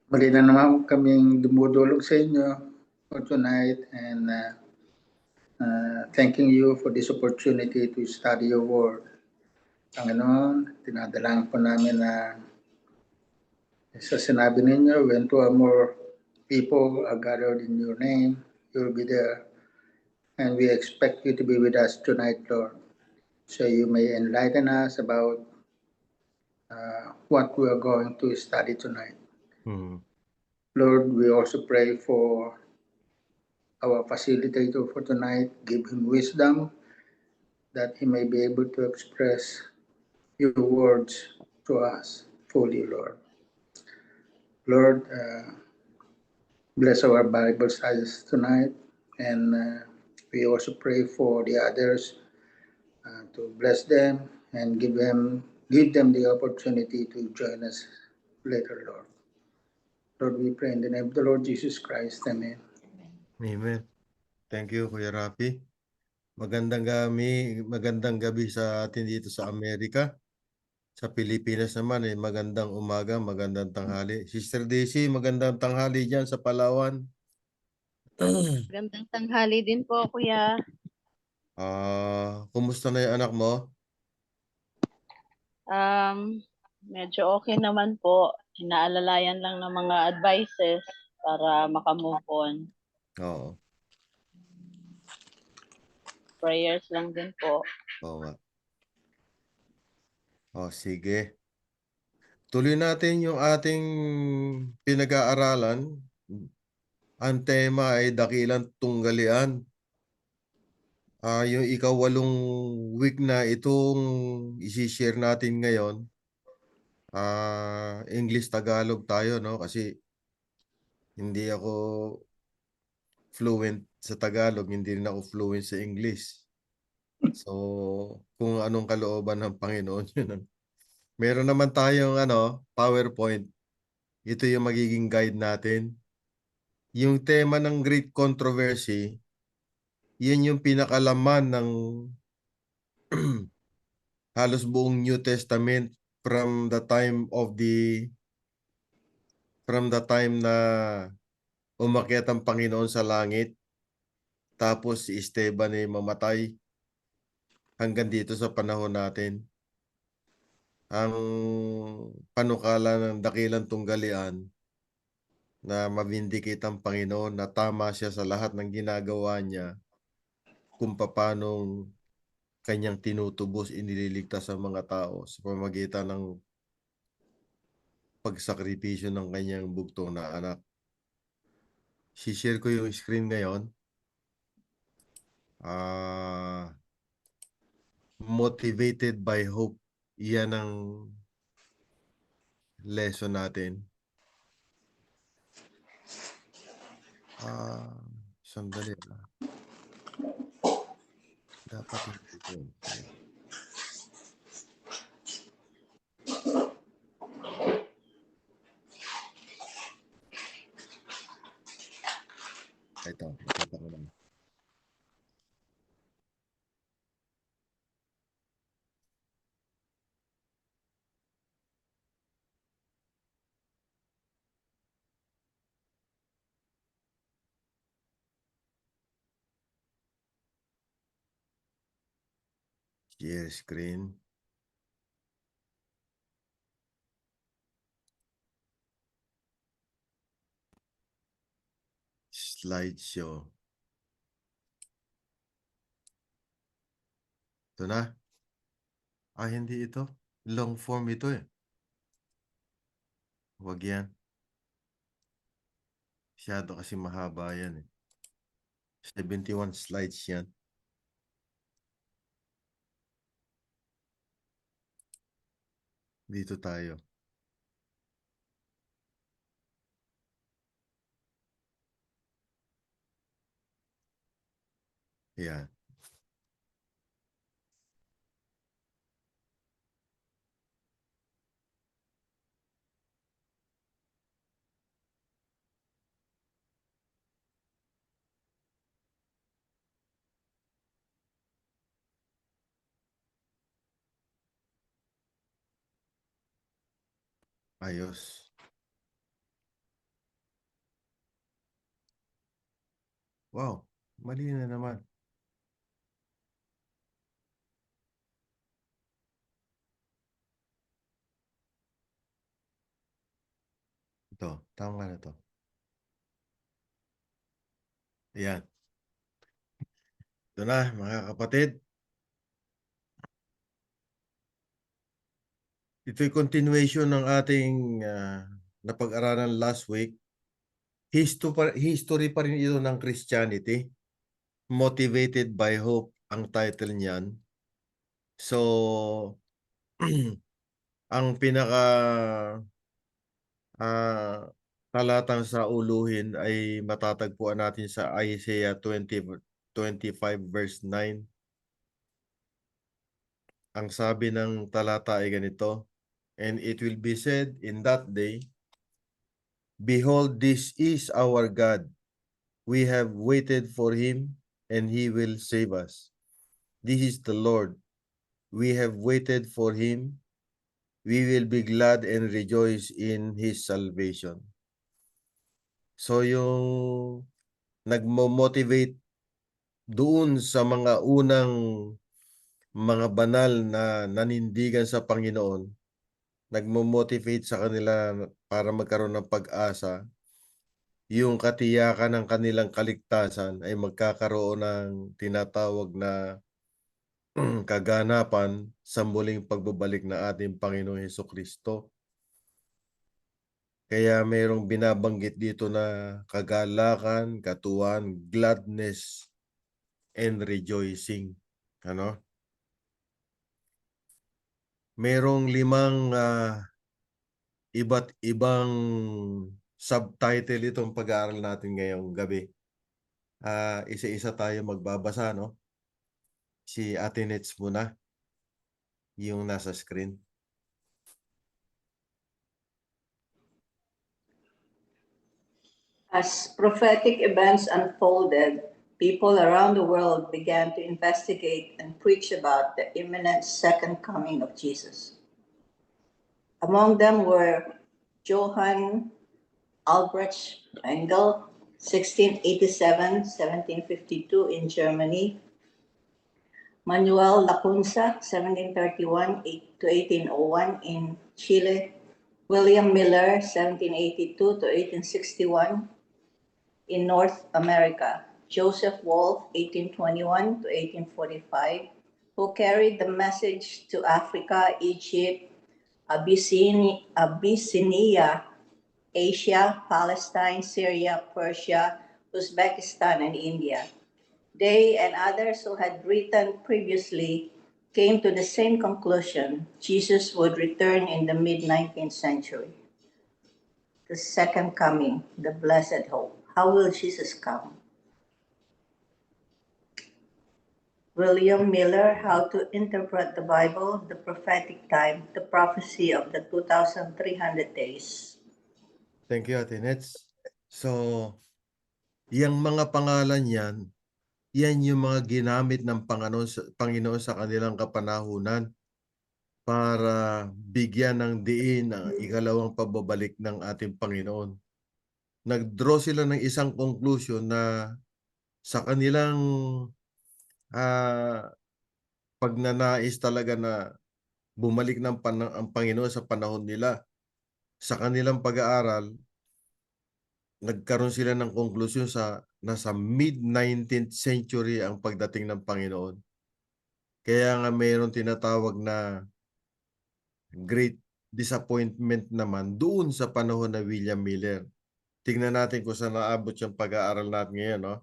Muli na naman kaming dumudulog sa inyo for tonight and thanking you for this opportunity to study your word. Panginoon, tinadalangin po namin na sa sinabi ninyo, when two or more people are gathered in your name, you'll be there. And we expect you to be with us tonight, Lord, so you may enlighten us about what we are going to study tonight. Lord, we also pray for our facilitator for tonight. Give him wisdom that he may be able to express your words to us fully, Lord. Lord, bless our Bible studies tonight, and we also pray for the others to bless them and give them the opportunity to join us later, Lord. Lord, we pray in the name of the Lord Jesus Christ. Amen. Amen. Thank you, Kuya Rafi. Magandang gabi sa atin dito sa Amerika. Sa Pilipinas naman magandang umaga, magandang tanghali. Sister Daisy, magandang tanghali dyan sa Palawan. Magandang tanghali din po, Kuya. Kumusta na yung anak mo? Medyo okay naman po. Inaalalayan lang ng mga advices para makamove on. Oo. Prayers lang din po. Oo nga. Sige. Tuloy natin yung ating pinag-aaralan. Ang tema ay dakilang tunggalian. Yung ika-8 week na itong isi-share natin ngayon. English-Tagalog tayo, no? Kasi hindi ako fluent sa Tagalog, hindi rin ako fluent sa English. So, kung anong kalooban ng Panginoon yun. Meron naman tayong PowerPoint. Ito yung magiging guide natin. Yung tema ng Great Controversy, yun yung pinakalaman ng halos buong New Testament from the time na umakyat ang Panginoon sa langit, tapos si Esteban ay mamatay hanggang dito sa panahon natin. Ang panukala ng dakilang tunggalian na mavindicate ang Panginoon na tama siya sa lahat ng ginagawa niya kung paanong kanyang tinutubos, inililigtas ang mga tao sa pamamagitan ng pagsakripisyo ng kanyang bugtong na anak. Si-share ko yung screen ngayon. Motivated by hope. Yan ang lesson natin. Sandali na. Dapat hindi ko. Ito, ipapakita ko lang. Share screen. Slideshow. Ito na. Hindi ito. Long form ito eh. Huwag yan. Masyado kasi mahaba yan eh. 71 slides yan. Dito tayo. Yan. Ayos. Wow, mali na naman. Ito, tama na to. Ayan. Ito na, mga kapatid. Ito'y continuation ng ating napag-aralan last week. History pa rin ito ng Christianity. Motivated by Hope ang title niyan. So, ang pinaka talatang sa uluhin ay matatagpuan natin sa Isaiah 25 verse 9. Ang sabi ng talata ay ganito, and it will be said in that day, behold, this is our God. We have waited for him, and he will save us. This is the Lord. We have waited for him. We will be glad and rejoice in his salvation. So yung nagmo-motivate doon sa mga unang mga banal na nanindigan sa Panginoon, nagmo-motivate sa kanila para magkaroon ng pag-asa, yung katiyakan ng kanilang kaligtasan ay magkakaroon ng tinatawag na kaganapan sa muling pagbabalik na ating Panginoong Hesukristo. Kaya mayroong binabanggit dito na kagalakan, katuwan, gladness, and rejoicing. Ano? Merong 5 iba't ibang subtitle itong pag-aaral natin ngayong gabi. Isa-isa tayo magbabasa, no? Si Ate Nets muna, yung nasa screen. As prophetic events unfolded, people around the world began to investigate and preach about the imminent second coming of Jesus. Among them were Johann Albrecht Engel, 1687-1752 in Germany, Manuel Lacunza, 1731-1801 in Chile, William Miller, 1782-1861 in North America, Joseph Wolf, 1821-1845, who carried the message to Africa, Egypt, Abyssinia, Asia, Palestine, Syria, Persia, Uzbekistan, and India. They and others who had written previously came to the same conclusion: Jesus would return in the mid-19th century. The second coming, the blessed hope. How will Jesus come? William Miller, How to Interpret the Bible, the Prophetic Time, the Prophecy of the 2,300 Days. Thank you, Ate Nets. So, yung mga pangalan yan yung mga ginamit ng Panginoon sa kanilang kapanahunan para bigyan ng diin ang ikalawang pagbabalik ng ating Panginoon. Nag-draw sila ng isang conclusion na sa kanilang pagnanais talaga na bumalik ang Panginoon sa panahon nila. Sa kanilang pag-aaral, nagkaroon sila ng konklusyon sa nasa mid-19th century ang pagdating ng Panginoon. Kaya nga mayroon tinatawag na great disappointment naman doon sa panahon na William Miller. Tingnan natin kung saan naabot yung pag-aaral natin ngayon, no?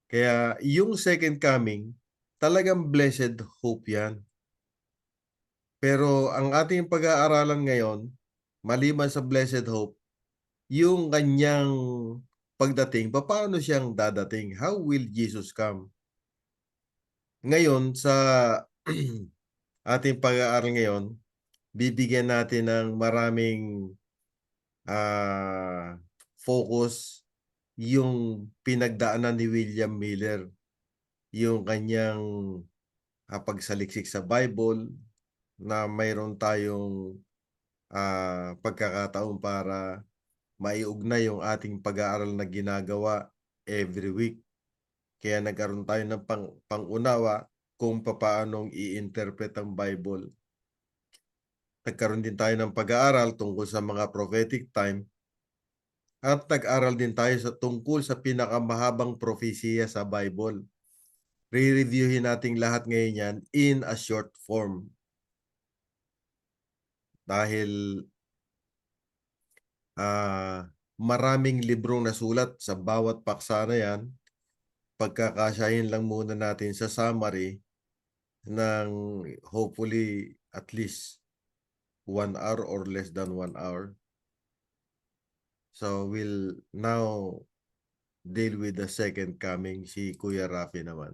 Kaya yung second coming, talagang blessed hope yan. Pero ang ating pag-aaralan ngayon, maliban sa blessed hope, yung kanyang pagdating, paano siyang dadating? How will Jesus come? Ngayon, sa ating pag-aaral ngayon, bibigyan natin ng maraming focus yung pinagdaanan ni William Miller, yung kanyang pagsaliksik sa Bible, na mayroon tayong pagkakataon para maiugnay yung ating pag-aaral na ginagawa every week. Kaya nagkaroon tayo ng pangunawa kung paanong i-interpret ang Bible. Nagkaroon din tayo ng pag-aaral tungkol sa mga prophetic time at nag-aral din tayo tungkol sa pinakamahabang propesiya sa Bible. Re-reviewin natin lahat ngayon yan in a short form. Dahil maraming librong nasulat sa bawat paksa na yan, pagkakasyahin lang muna natin sa summary ng hopefully at least 1 hour or less than 1 hour. So we'll now deal with the second coming, si Kuya Rafi naman.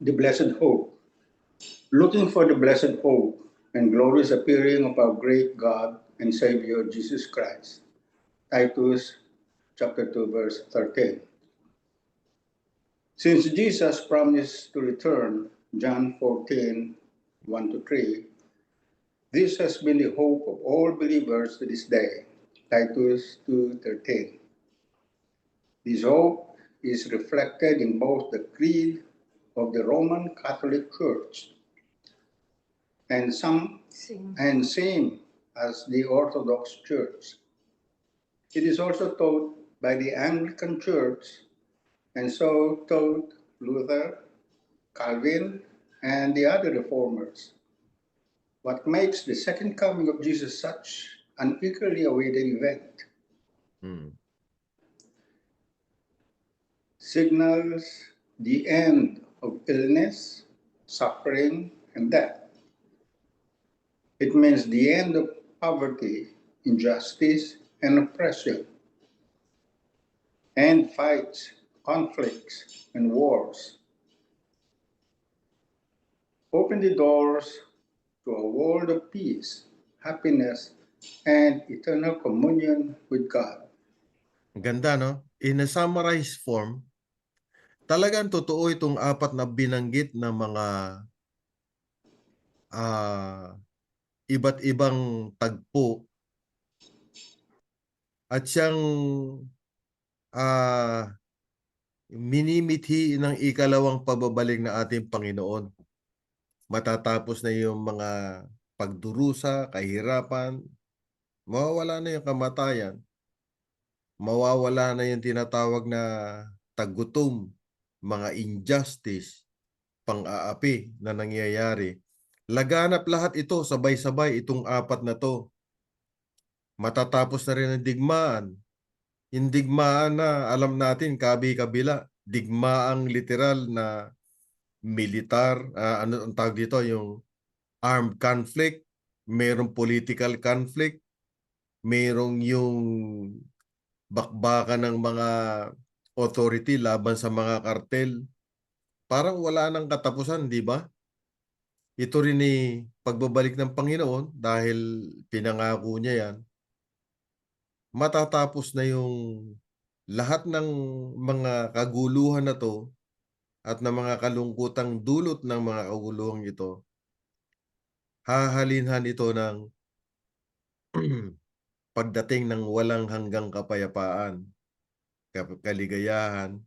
The blessed hope. Looking for the blessed hope and glorious appearing of our great God and Savior Jesus Christ. Titus chapter 2, verse 13. Since Jesus promised to return, John 14, 1-3, this has been the hope of all believers to this day. Titus 2:13. This hope is reflected in both the creed of the Roman Catholic Church and same as the Orthodox Church. It is also taught by the Anglican Church, and so taught Luther, Calvin, and the other reformers. What makes the second coming of Jesus such an eagerly awaited event? Signals the end of illness, suffering, and death. It means the end of poverty, injustice, and oppression, and fights, conflicts, and wars. Open the doors to a world of peace, happiness, and eternal communion with God. Ganda, no? In a summarized form, talagang totoo itong apat na binanggit na mga iba't ibang tagpo at siyang minimithi ng ikalawang pagbabalik na ating Panginoon. Matatapos na yung mga pagdurusa, kahirapan, mawawala na yung kamatayan, mawawala na yung tinatawag na tagutom, mga injustice, pang-aapi na nangyayari. Laganap lahat ito, sabay-sabay itong apat na to. Matatapos na rin ang digmaan. Yung digmaan na alam natin, kabi-kabila. Digmaang literal na militar, ano ang tawag dito, yung armed conflict, mayroong political conflict, mayroong yung bakbakan ng mga authority laban sa mga kartel. Parang wala nang katapusan, di ba? Ito rin ni pagbabalik ng Panginoon dahil pinangako niya yan. Matatapos na yung lahat ng mga kaguluhan na to at ng mga kalungkutang dulot ng mga kaguluhan ito. Hahalinhan ito ng pagdating ng walang hanggang kapayapaan, kaligayahan,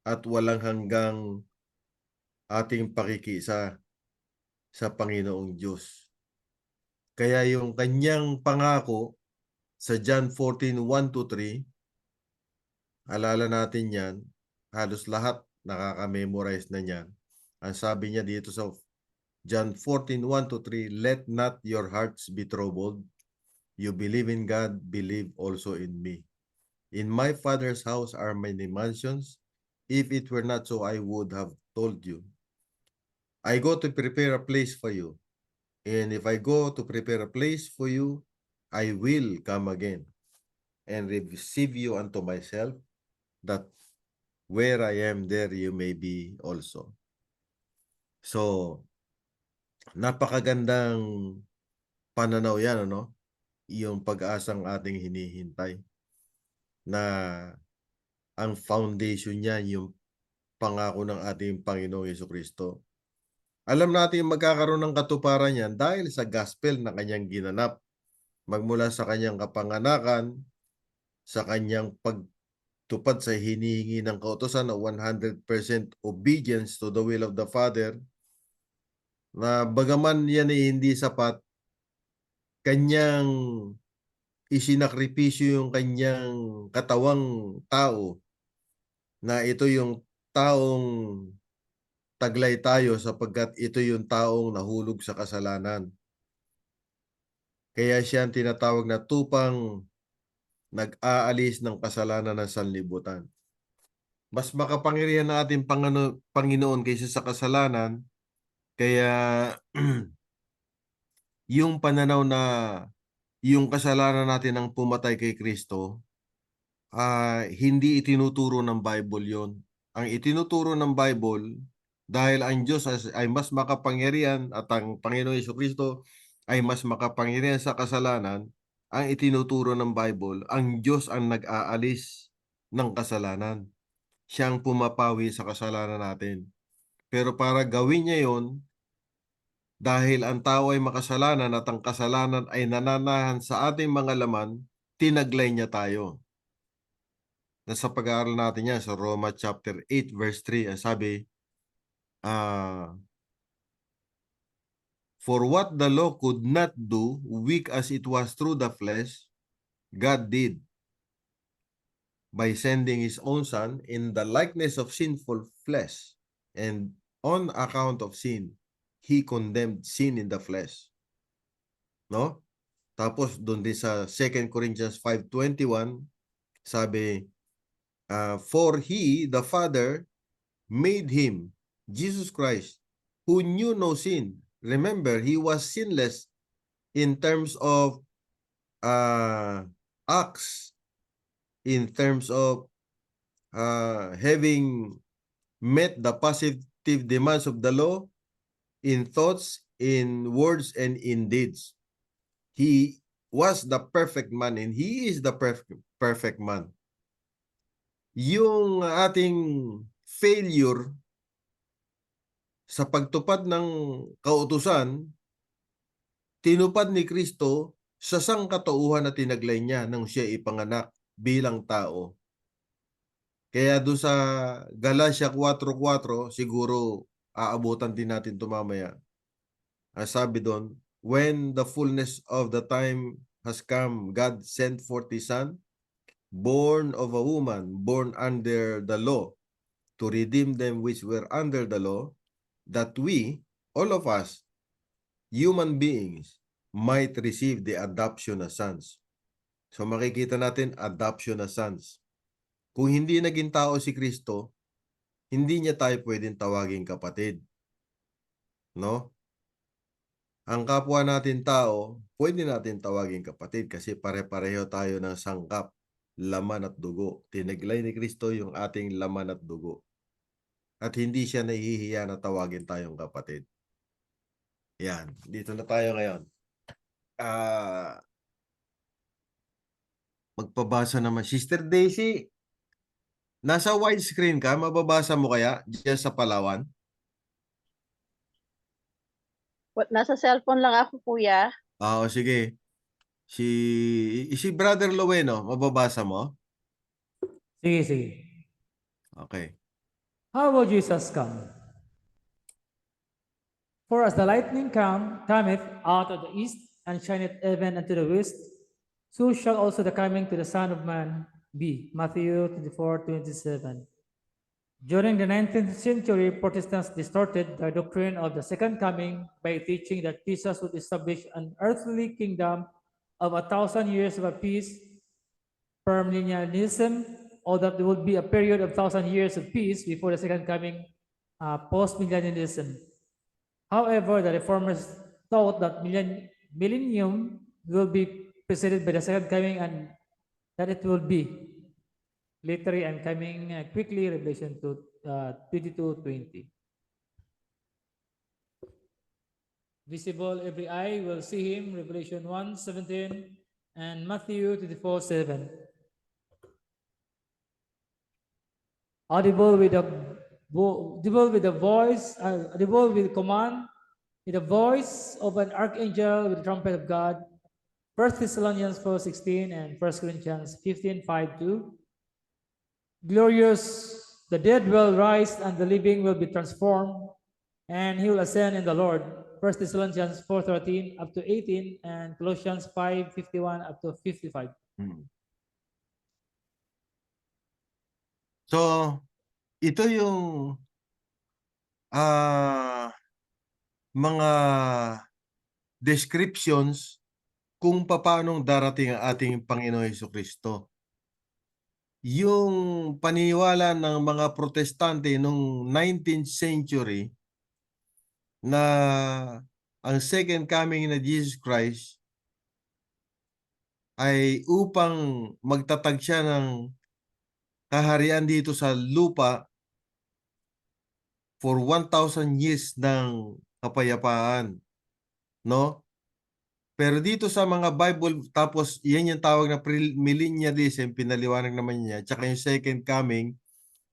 at walang hanggang ating pakikisa sa Panginoong Diyos. Kaya yung kanyang pangako sa John 14:1-3, alala natin yan, halos lahat nakaka-memorize na niyan. Ang sabi niya dito sa John 14:1-3, let not your hearts be troubled. You believe in God, believe also in me. In my Father's house are many mansions. If it were not so, I would have told you. I go to prepare a place for you. And if I go to prepare a place for you, I will come again and receive you unto myself, that where I am, there you may be also. So, napakagandang pananaw yan, ano? Yung pag-asang ating hinihintay na ang foundation niya, yung pangako ng ating Panginoong Jesucristo. Alam natin magkakaroon ng katuparan yan dahil sa gospel na kanyang ginanap. Magmula sa kanyang kapanganakan, sa kanyang pagtupad sa hinihingi ng kautusan na 100% obedience to the will of the Father, na bagaman yan ay hindi sapat, kanyang isinakripisyo yung kanyang katawang tao, na ito yung taong taglay tayo sapagkat ito yung taong nahulog sa kasalanan. Kaya siya ang tinatawag na tupang nag-aalis ng kasalanan ng sanlibutan. Mas makapangyarihan na ating Panginoon kaysa sa kasalanan, kaya yung pananaw na yung kasalanan natin ang pumatay kay Kristo, hindi itinuturo ng Bible yon. Ang itinuturo ng Bible, dahil ang Diyos ay mas makapangyarihan at ang Panginoon Jesucristo ay mas makapangyarihan sa kasalanan, ang itinuturo ng Bible, ang Diyos ang nag-aalis ng kasalanan. Siyang pumapawi sa kasalanan natin. Pero para gawin niya yon, dahil ang tao ay makasalanan at ang kasalanan ay nananahan sa ating mga laman, tinaglay niya tayo. Nasa pag-aaral natin yan sa Roma chapter 8 verse 3, ang sabi, for what the law could not do, weak as it was through the flesh, God did, by sending His own Son in the likeness of sinful flesh, and on account of sin, He condemned sin in the flesh. No? Tapos doon din sa 2 Corinthians 5:21, sabi, for He, the Father, made Him, Jesus Christ, who knew no sin. Remember, He was sinless in terms of acts, in terms of having met the positive demands of the law, in thoughts, in words, and in deeds. He was the perfect man and He is the perfect man. Yung ating failure sa pagtupad ng kautusan, tinupad ni Kristo sa sangkatauhan na tinaglay niya nang siya ipanganak bilang tao. Kaya doon sa Galatia 4:4, siguro aabutan din natin ito mamaya. Sabi doon, when the fullness of the time has come, God sent forth His Son, born of a woman, born under the law, to redeem them which were under the law, that we, all of us, human beings, might receive the adoption as sons. So makikita natin, adoption as sons. Kung hindi naging tao si Kristo, hindi niya tayo pwedeng tawaging kapatid. No? Ang kapwa natin tao, pwede natin tawaging kapatid kasi pare-pareho tayo ng sangkap, laman at dugo. Tinaglay ni Kristo yung ating laman at dugo. At hindi siya nahihiya na tawagin tayong kapatid. Yan, dito na tayo ngayon. Magpabasa naman. Sister Daisy, nasa widescreen ka, mababasa mo kaya diyan sa Palawan? Nasa cellphone lang ako, kuya. Oo, sige. Si Brother Loweno, mababasa mo? Sige. Okay. How will Jesus come? For as the lightning cometh out of the east, and shineth even unto the west, so shall also the coming to the Son of Man be. Matthew 24:27. During the 19th century, Protestants distorted the doctrine of the second coming by teaching that Jesus would establish an earthly kingdom of 1,000 years of peace, premillennialism, or that there would be a period of 1,000 years of peace before the second coming, post-millennialism. However, the reformers thought that millennium will be preceded by the second coming and that it will be literally and coming quickly, Revelation 22:20. Visible, every eye will see Him, Revelation 1:17, and Matthew 24:7. Audible with the the bull with the bull with command, with the voice of an archangel, with the trumpet of God. 1 Thessalonians 4:16 and 1 Corinthians 15:5-2. Glorious, the dead will rise and the living will be transformed, and he will ascend in the Lord. 1 Thessalonians 4:13 up to 18 and Colossians 5:51 up to 55. So, ito yung mga descriptions kung paanong darating ang ating Panginoon Jesucristo. Yung paniniwala ng mga protestante noong 19th century na ang second coming na Jesus Christ ay upang magtatag siya ng kaharian dito sa lupa for 1,000 years ng kapayapaan, no? Pero dito sa mga Bible, tapos yan yung tawag na millennialism, pinaliwanag naman niya, tsaka yung second coming,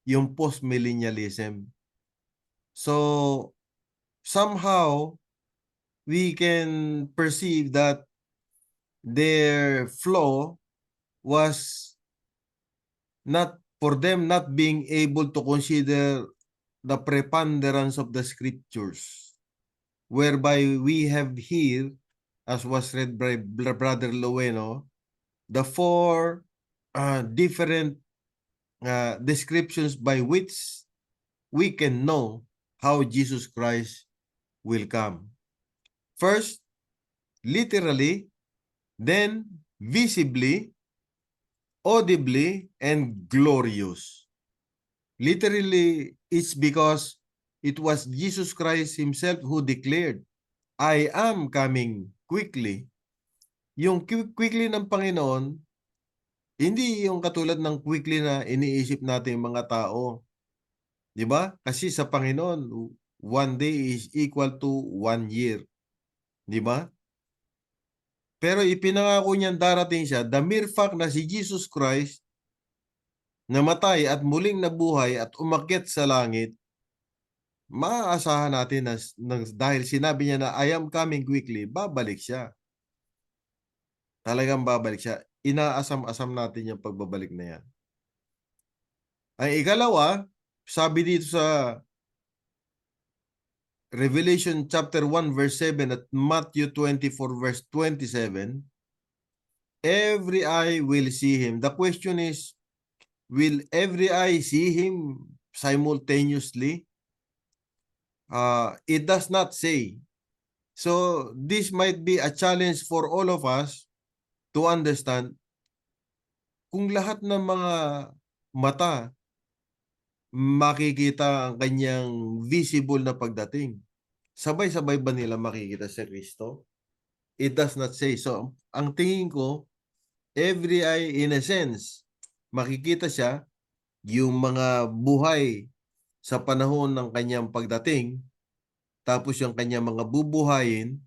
yung post-millennialism. So, somehow, we can perceive that their flaw was not for them not being able to consider the preponderance of the scriptures, whereby we have here, as was read by Brother Lueno, the four different descriptions by which we can know how Jesus Christ will come. First, literally, then visibly, audibly, and glorious. Literally, it's because it was Jesus Christ himself who declared, I am coming quickly. Yung quickly ng Panginoon, hindi yung katulad ng quickly na iniisip natin mga tao. Di ba? Kasi sa Panginoon, one day is equal to 1 year. Di ba? Pero ipinangako niyang darating siya, the mere fact na si Jesus Christ namatay at muling nabuhay at umakyat sa langit, maaasahan natin na dahil sinabi niya na I am coming quickly, babalik siya. Talagang babalik siya. Inaasam-asam natin yung pagbabalik na yan. Ang ikalawa, sabi dito sa Revelation chapter 1 verse 7 at Matthew 24 verse 27, every eye will see him. The question is, will every eye see him simultaneously? It does not say. So this might be a challenge for all of us to understand kung lahat ng mga mata makikita ang kanyang visible na pagdating. Sabay-sabay ba nila makikita si Kristo? It does not say. So, ang tingin ko, every eye in a sense, makikita siya, yung mga buhay sa panahon ng kanyang pagdating, tapos yung kanyang mga bubuhayin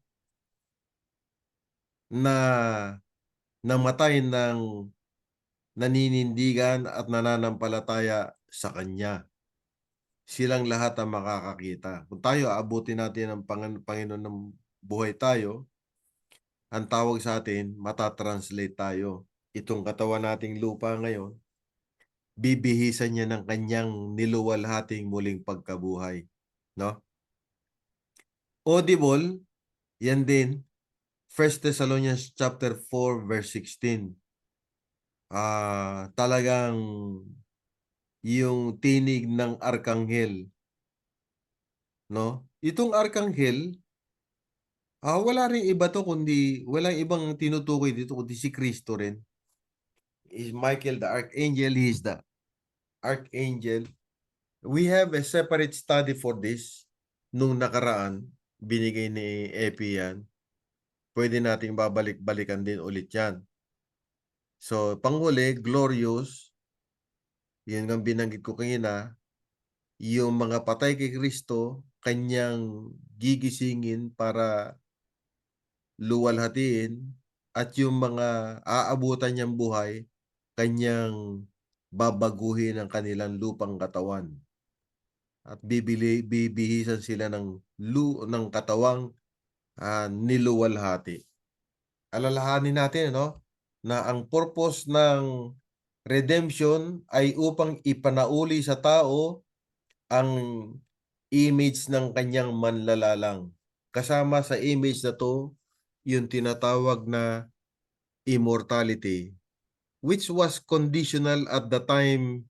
na namatay ng naninindigan at nananampalataya sa Kanya. Silang lahat ang makakakita. Kung tayo aabutin natin ang Panginoon ng buhay tayo, ang tawag sa atin, matatranslate tayo. Itong katawan nating lupa ngayon, bibihisan niya ng Kanyang niluwalhating muling pagkabuhay. No? Audible, yan din, 1 Thessalonians chapter 4 verse 16. Talagang yung tinig ng arkanghel, no? Itong arkanghel, wala rin iba to kundi walang ibang tinutukoy dito kundi si Kristo rin. Is Michael the archangel, he is the archangel. We have a separate study for this nung nakaraan, binigay ni Epi yan. Pwede nating babalik-balikan din ulit yan. So, panghuli, glorious, yan ang binanggit ko kanina, yung mga patay kay Kristo, kanyang gigisingin para luwalhatiin, at yung mga aabutan niyang buhay, kanyang babaguhin ang kanilang lupang katawan. at bibihisan sila ng katawang niluwalhati. Alalahanin natin, no, na ang purpose ng redemption ay upang ipanauli sa tao ang image ng kanyang manlalalang. Kasama sa image na to, yung tinatawag na immortality, which was conditional at the time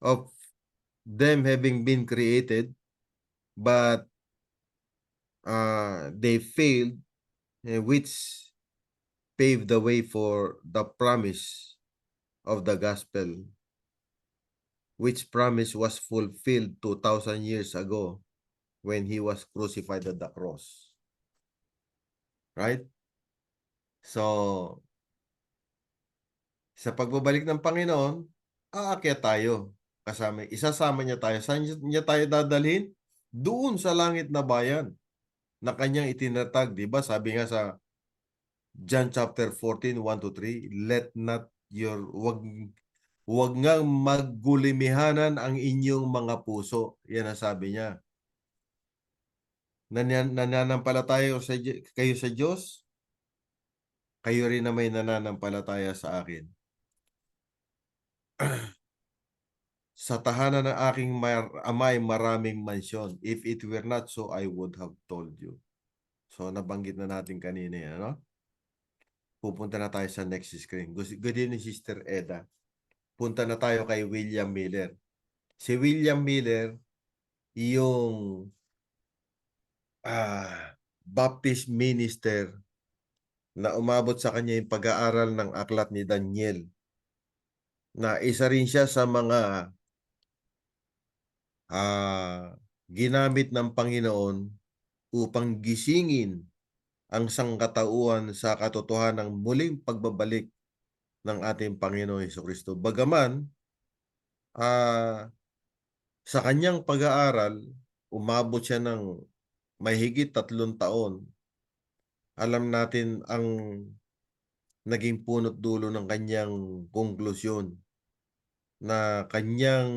of them having been created, but they failed, which paved the way for the promise of the gospel, which promise was fulfilled 2,000 years ago when he was crucified at the cross. Right? So, sa pagbabalik ng Panginoon, aakyat tayo. Isasama niya tayo. Saan niya tayo dadalhin? Doon sa langit na bayan na kanyang itinatag. Diba? Sabi nga sa John chapter 14, 1-3, let not wag nga maggulimihanan ang inyong mga puso. Yan ang sabi niya. Nananampalataya kayo sa Diyos, kayo rin na may nananampalataya sa akin. Sa tahanan ng aking amay maraming mansyon. If it were not so, I would have told you. So, nabanggit na natin kanina yan, no? Pupunta na tayo sa next screen. Good evening, Sister Eda. Punta na tayo kay William Miller. Si William Miller, yung Baptist minister na umabot sa kanya yung pag-aaral ng aklat ni Daniel. Na isa rin siya sa mga ginamit ng Panginoon upang gisingin ang sangkatauhan sa katotohanan ng muling pagbabalik ng ating Panginoon Jesucristo. Bagaman, sa kanyang pag-aaral, umabot siya ng mahigit 3 taon. Alam natin ang naging punot dulo ng kanyang konklusyon na kanyang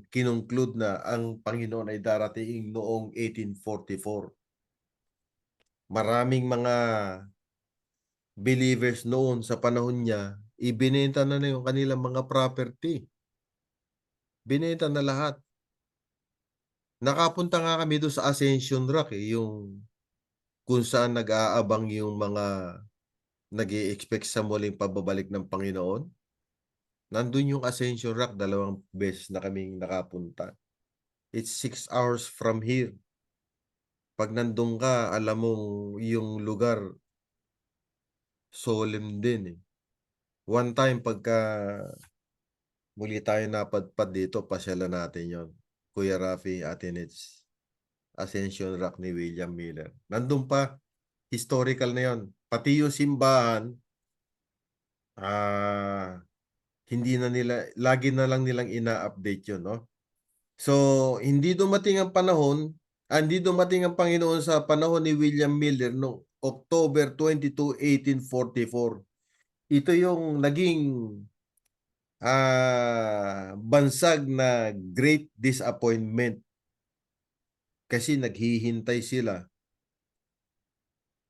kinunklude na ang Panginoon ay darating noong 1844. Maraming mga believers noon sa panahon niya, ibinenta na yung kanilang mga property. Binenta na lahat. Nakapunta nga kami doon sa Ascension Rock, yung kung saan nag-aabang yung mga nag-i-expect sa muling pababalik ng Panginoon. Nandun yung Ascension Rock, 2 beses na kaming nakapunta. It's 6 hours from here. Pag nandun ka, alam mong yung lugar solemn din. One time, pagka muli tayo napadpad dito, pasyalan natin yon. Kuya Rafi, Atenets, Ascension Rock ni William Miller. Nandun pa, historical na yon. Pati yung simbahan, hindi na nila, lagi na lang nilang ina-update yun, no? So, hindi dumating ang panahon, hindi dumating ang Panginoon sa panahon ni William Miller noong October 22, 1844. Ito yung naging bansag na great disappointment kasi naghihintay sila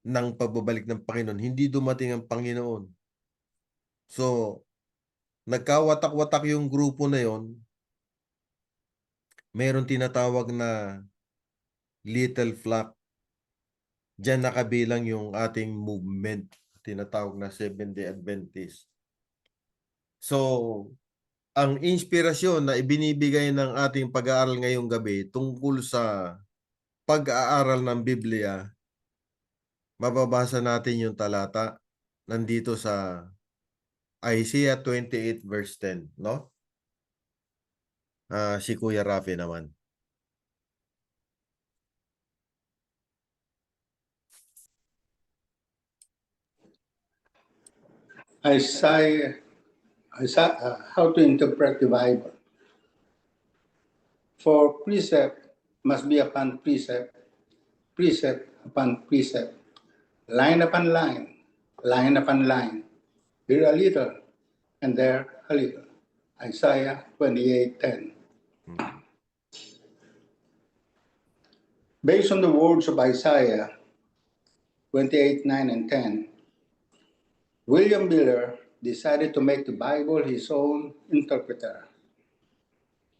ng pagbabalik ng Panginoon. Hindi dumating ang Panginoon. So, nagkawatak-watak yung grupo na yon. Meron tinatawag na little flock. Diyan nakabilang yung ating movement, tinatawag na Seventh-day Adventist. So, ang inspirasyon na ibinibigay ng ating pag-aaral ngayong gabi tungkol sa pag-aaral ng Biblia, mababasa natin yung talata nandito sa Isaiah 28 verse 10, no? Si Kuya Rafi naman. Isaiah, how to interpret the Bible. For precept must be upon precept, precept upon precept, line upon line, line upon line, here a little, and there a little. Isaiah 28:10. Based on the words of Isaiah 28:9 and 10, William Miller decided to make the Bible his own interpreter.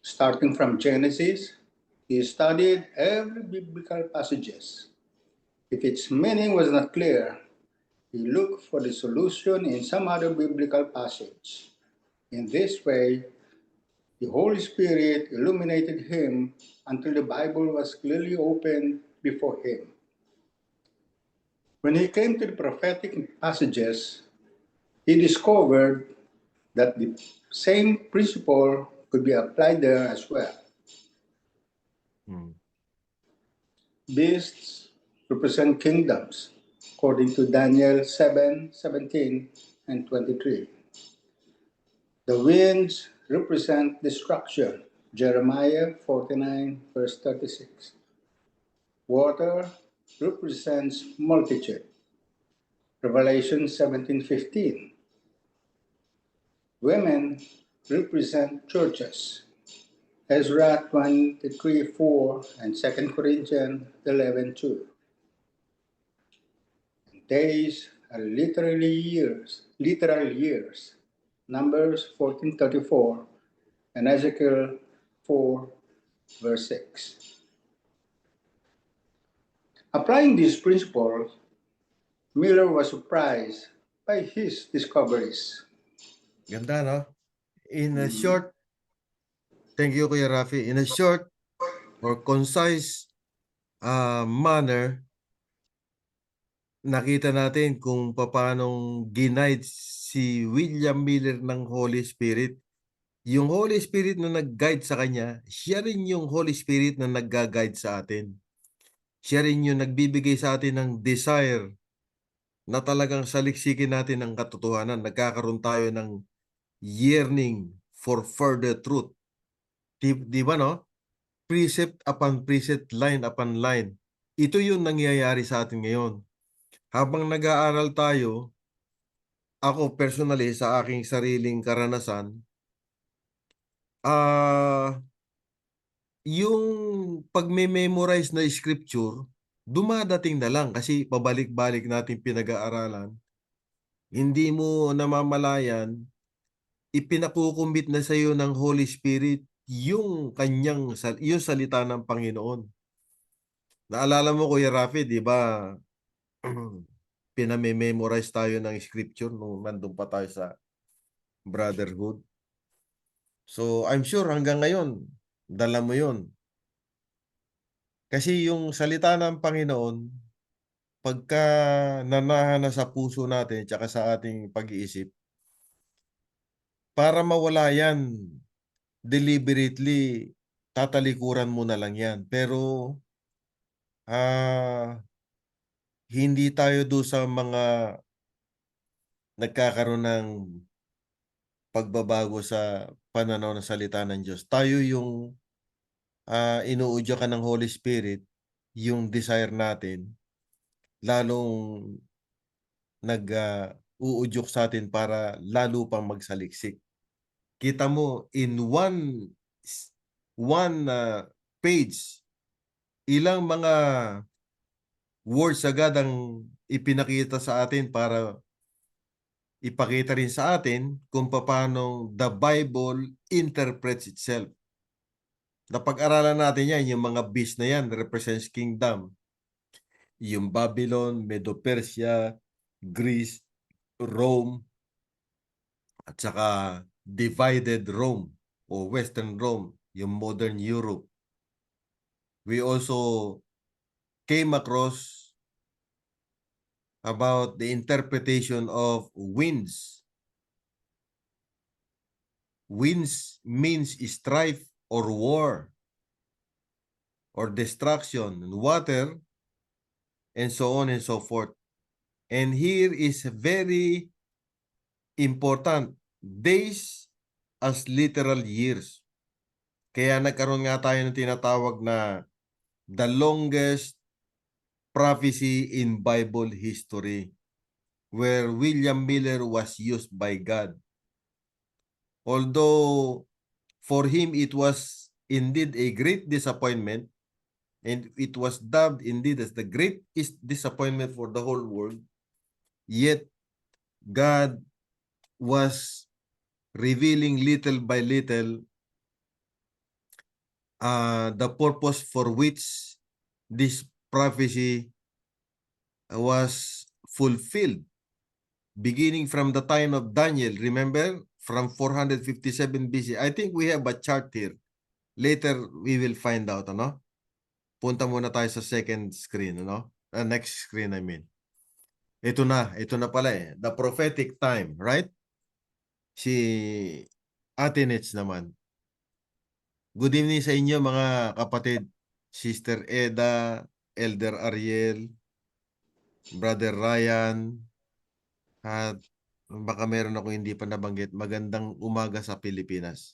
Starting from Genesis, he studied every biblical passages. If its meaning was not clear, he looked for the solution in some other biblical passage. In this way, the Holy Spirit illuminated him until the Bible was clearly opened before him. When he came to the prophetic passages, he discovered that the same principle could be applied there as well. Hmm. Beasts represent kingdoms, according to Daniel 7:17 and 23. The winds represent destruction, Jeremiah 49, verse 36. Water represents multitude, Revelation 17:15. Women represent churches, Ezra 23:4 and 2 Corinthians 11:2. Days are literal years, Numbers 14:34 and Ezekiel 4, verse 6. Applying these principles, Miller was surprised by his discoveries. Ganda, no? In a short, thank you, Kuya Rafi. In a short or concise manner, nakita natin kung paanong giniide si William Miller ng Holy Spirit. Yung Holy Spirit na nag-guide sa kanya, siya rin yung Holy Spirit na nag-guide sa atin. Siya rin yung nagbibigay sa atin ng desire na talagang saliksikin natin ang katotohanan. Nagkakaroon tayo ng yearning for further truth. Di ba, no? Precept upon precept, line upon line. Ito yung nangyayari sa atin ngayon. Habang nag-aaral tayo, ako personally sa aking sariling karanasan, yung pag-memorize na scripture, dumadating na lang kasi pabalik-balik natin pinag-aaralan. Hindi mo namamalayan, ipinakukumbit na sa iyo ng Holy Spirit yung yung salita ng Panginoon. Naalala mo, Kuya Rafi, di ba? Pinamemorize tayo ng scripture nung nandun pa tayo sa brotherhood. So, I'm sure hanggang ngayon, dala mo yun. Kasi yung salita ng Panginoon, pagka nanahan na sa puso natin tsaka sa ating pag-iisip, para mawala yan, deliberately, tatalikuran mo na lang yan. Pero, hindi tayo doon sa mga nagkakaroon ng pagbabago sa pananaw ng salita ng Diyos. Tayo yung inuudyo ka ng Holy Spirit, yung desire natin, lalong nag-uudyok sa atin para lalo pang magsaliksik. Kita mo, in one page, ilang mga words agad ang ipinakita sa atin para ipakita rin sa atin kung paano the Bible interprets itself. Napag-aralan natin yan, yung mga beast na yan, represents kingdom. Yung Babylon, Medo-Persia, Greece, Rome, at saka divided Rome o Western Rome, yung modern Europe. We also came across about the interpretation of winds. Winds means strife or war or destruction, and water, and so on and so forth. And here is very important, days as literal years. Kaya nagkaroon nga tayo ng tinatawag na the longest prophecy in Bible history, where William Miller was used by God. Although for him it was indeed a great disappointment and it was dubbed indeed as the greatest disappointment for the whole world. Yet God was revealing little by little the purpose for which this prophecy was fulfilled, beginning from the time of Daniel. Remember, from 457 BC. I think we have a chart here. Later, we will find out, ano? Punta muna tayo sa second screen, ano? Next screen, I mean. Ito na pala eh. The prophetic time, right? Si Atenets naman. Good evening sa inyo mga kapatid. Sister Eda, Elder Ariel, Brother Ryan, at baka meron ako hindi pa nabanggit. Magandang umaga sa Pilipinas.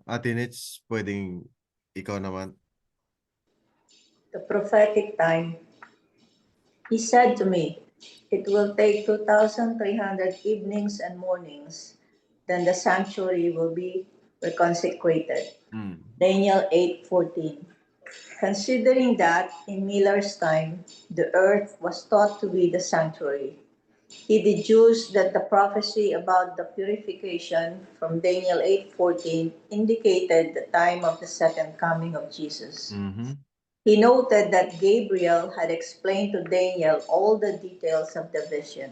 Atenets, pwedeng ikaw naman. The prophetic time. He said to me, "It will take 2,300 evenings and mornings, then the sanctuary will be reconsecrated." Daniel 8:14. Considering that in Miller's time, the earth was thought to be the sanctuary, he deduced that the prophecy about the purification from Daniel 8:14 indicated the time of the second coming of Jesus. He noted that Gabriel had explained to Daniel all the details of the vision.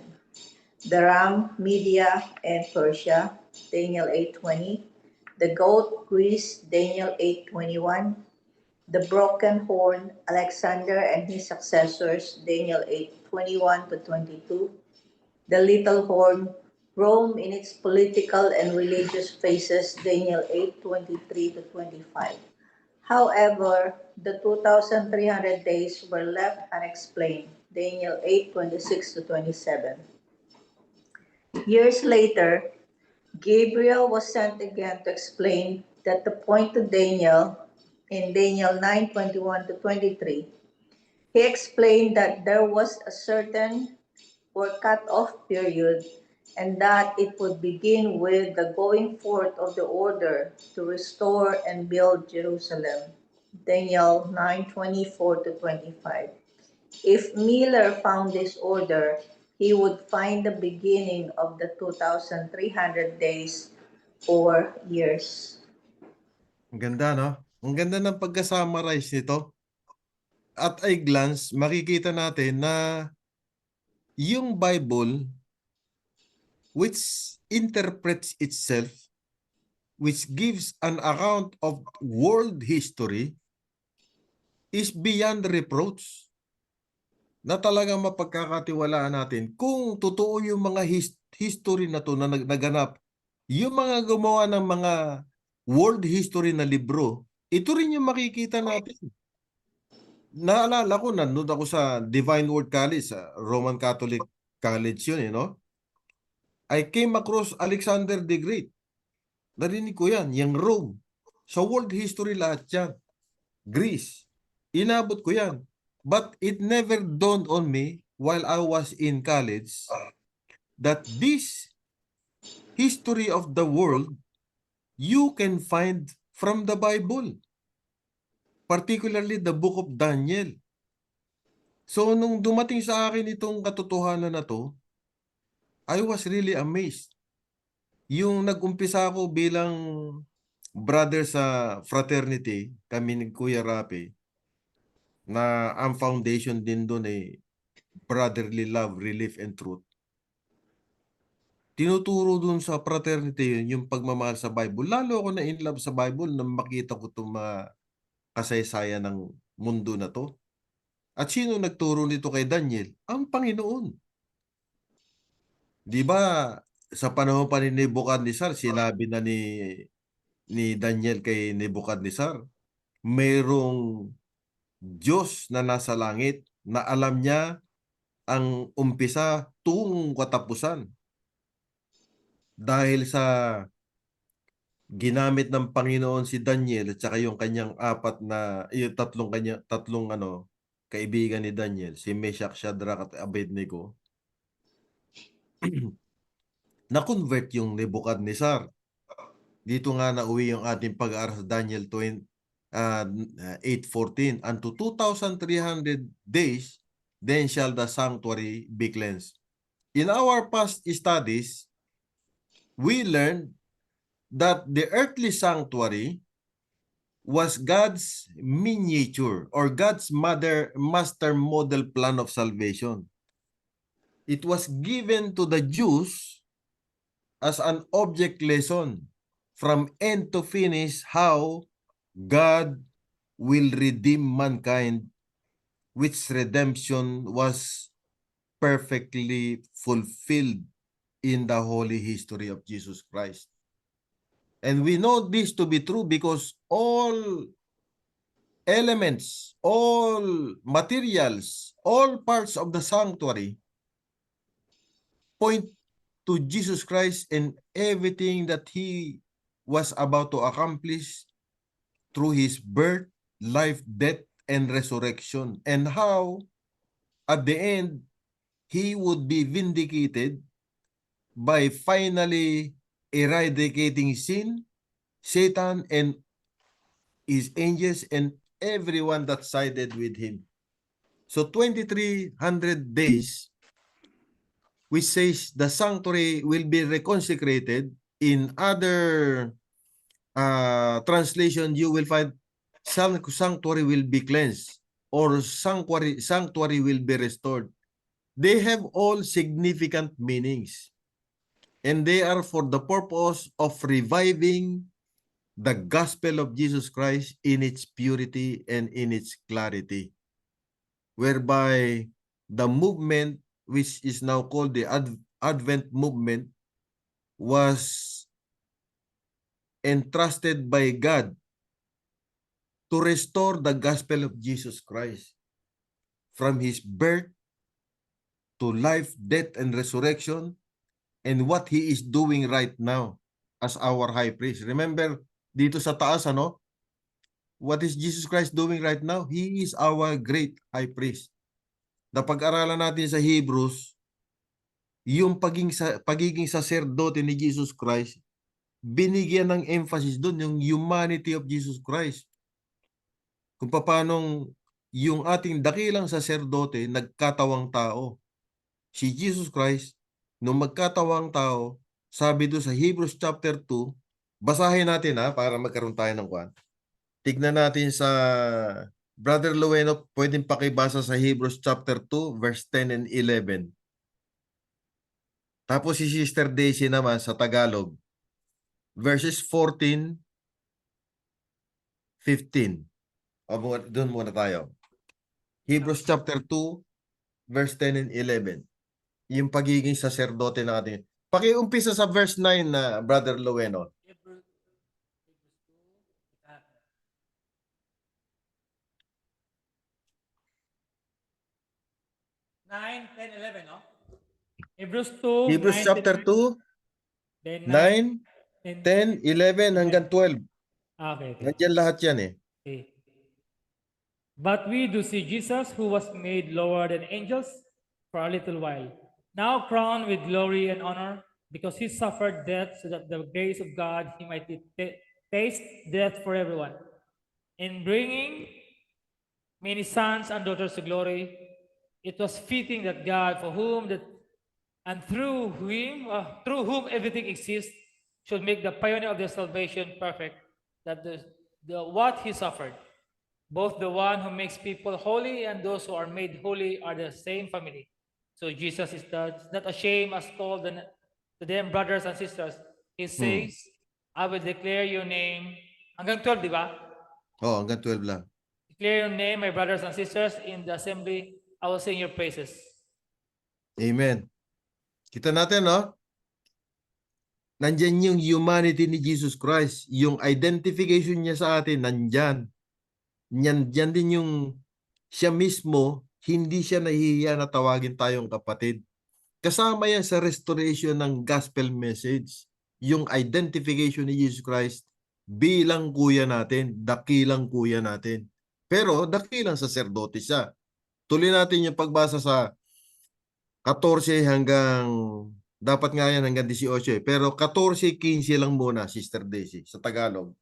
The ram, Media and Persia, Daniel 8:20. The goat, Greece, Daniel 8:21. The broken horn, Alexander and his successors, Daniel 8:21-22. The little horn, Rome in its political and religious phases, Daniel 8:23-25. However, the 2,300 days were left unexplained, Daniel 8:26-27. Years later, Gabriel was sent again to explain that the point to Daniel in Daniel 9:21-23. He explained that there was a certain or cut-off period and that it would begin with the going forth of the order to restore and build Jerusalem. Daniel 9:24-25. If Miller found this order, he would find the beginning of the 2,300 days or years. Ang ganda, no? Ang ganda ng pagka-summarize nito. At a glance, makikita natin na yung Bible, which interprets itself, which gives an account of world history, is beyond reproach. Na talagang mapagkakatiwalaan natin kung totoo yung mga history na to na naganap. Yung mga gumawa ng mga world history na libro, ito rin yung makikita natin. Naalala ko, nanood ako sa Divine Word College, sa Roman Catholic College yun, you know? I came across Alexander the Great. Narinig ko yan, yung Rome. Sa world history lahat yan. Greece. Inabot ko yan. But it never dawned on me while I was in college that this history of the world you can find from the Bible. Particularly the book of Daniel. So nung dumating sa akin itong katotohanan na to, I was really amazed. Yung nag-umpisa ako bilang brother sa fraternity, kami ni Kuya Rapi, na ang foundation din doon ay brotherly love, relief, and truth. Tinuturo doon sa fraternity yun, yung pagmamahal sa Bible. Lalo ako na in love sa Bible nang makita ko itong mga kasaysayan ng mundo na to. At sino nagturo nito kay Daniel? Ang Panginoon. Di ba sa panahon pa ni Nebuchadnezzar, sinabi na ni Daniel kay Nebuchadnezzar, mayroong Diyos na nasa langit na alam niya ang umpisa tungong katapusan. Dahil sa ginamit ng Panginoon si Daniel at saka yung kanyang yung tatlong kaibigan ni Daniel, si Meshach, Shadrach at Abednego, na-convert yung Nebuchadnezzar. Dito nga nauwi yung ating pag-aaral sa Daniel 8:14, unto 2,300 days, then shall the sanctuary be cleansed. In our past studies, we learned that the earthly sanctuary was God's miniature or God's master model plan of salvation. It was given to the Jews as an object lesson from end to finish how God will redeem mankind, which redemption was perfectly fulfilled in the holy history of Jesus Christ. And we know this to be true because all elements, all materials, all parts of the sanctuary point to Jesus Christ and everything that he was about to accomplish through his birth, life, death, and resurrection, and how at the end he would be vindicated by finally eradicating sin, Satan, and his angels, and everyone that sided with him. So 2,300 days, which says the sanctuary will be reconsecrated. In other translation, you will find sanctuary will be cleansed or sanctuary will be restored. They have all significant meanings, and they are for the purpose of reviving the gospel of Jesus Christ in its purity and in its clarity, whereby the movement, which is now called the Advent movement, was entrusted by God to restore the gospel of Jesus Christ from his birth to life, death, and resurrection, and what he is doing right now as our high priest. Remember, dito sa taas, ano? What is Jesus Christ doing right now? He is our great high priest. Napag-aralan natin sa Hebrews, yung pagiging sacerdote ni Jesus Christ, binigyan ng emphasis doon yung humanity of Jesus Christ. Kung paanong yung ating dakilang sacerdote nagkatawang tao. Si Jesus Christ, nung magkatawang tao, sabi doon sa Hebrews chapter 2, basahin natin para magkaroon tayo ng kwan. Tignan natin sa Brother Lueno, pwedeng pakibasa sa Hebrews chapter 2, verse 10 and 11. Tapos si Sister Daisy naman sa Tagalog, verses 14, 15. Doon muna tayo. Hebrews chapter 2, verse 10 and 11. Yung pagiging saserdote natin. Pakiumpisa sa verse 9 na Brother Lueno. Hebrews 2, Hebrews 9, chapter 2, 9, 10, 11 hanggang 12. Okay. Nandiyan lahat yan eh. Okay. But we do see Jesus, who was made lower than angels for a little while, now crowned with glory and honor, because he suffered death, so that the grace of God he might taste death for everyone. In bringing many sons and daughters to glory, it was fitting that God, for whom and through whom everything exists, should make the pioneer of their salvation perfect, that what he suffered. Both the one who makes people holy and those who are made holy are the same family. So Jesus is not ashamed, as told to them, brothers and sisters. He says, I will declare your name. Hanggang 12, di ba? Oh, hanggang 12 lang. Declare your name, my brothers and sisters, in the assembly. I will sing your praises. Amen. Kita natin, no? Nandyan yung humanity ni Jesus Christ. Yung identification niya sa atin, nandyan. Yan din yung siya mismo, hindi siya nahihiya na tawagin tayong kapatid. Kasama yan sa restoration ng gospel message. Yung identification ni Jesus Christ bilang kuya natin, dakilang kuya natin. Pero dakilang saserdote siya. Tuloy natin yung pagbasa sa 14 hanggang, dapat nga yan hanggang 18. Pero 14, 15 lang muna, Sister Daisy, sa Tagalog.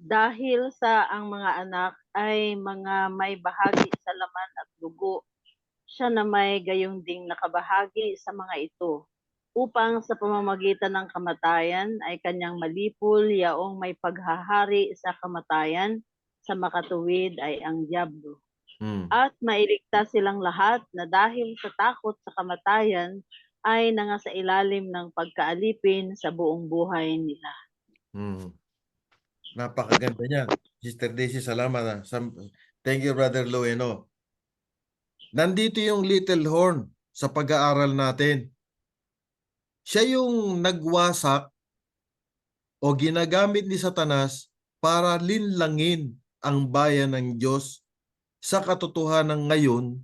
Dahil sa ang mga anak ay mga may bahagi sa laman at dugo, siya na may gayong ding nakabahagi sa mga ito, upang sa pamamagitan ng kamatayan ay kanyang malipol yaong may paghahari sa kamatayan, sa makatuwid ay ang diablo. Hmm. At mailigtas silang lahat na dahil sa takot sa kamatayan ay nangasa ilalim ng pagkaalipin sa buong buhay nila. Hmm. Napakaganda niya. Sister Daisy, salamat. Thank you, Brother Lueno. Nandito yung Little Horn sa pag-aaral natin. Siya yung nagwasak o ginagamit ni Satanas para linlangin ang bayan ng Diyos sa katotohanan ngayon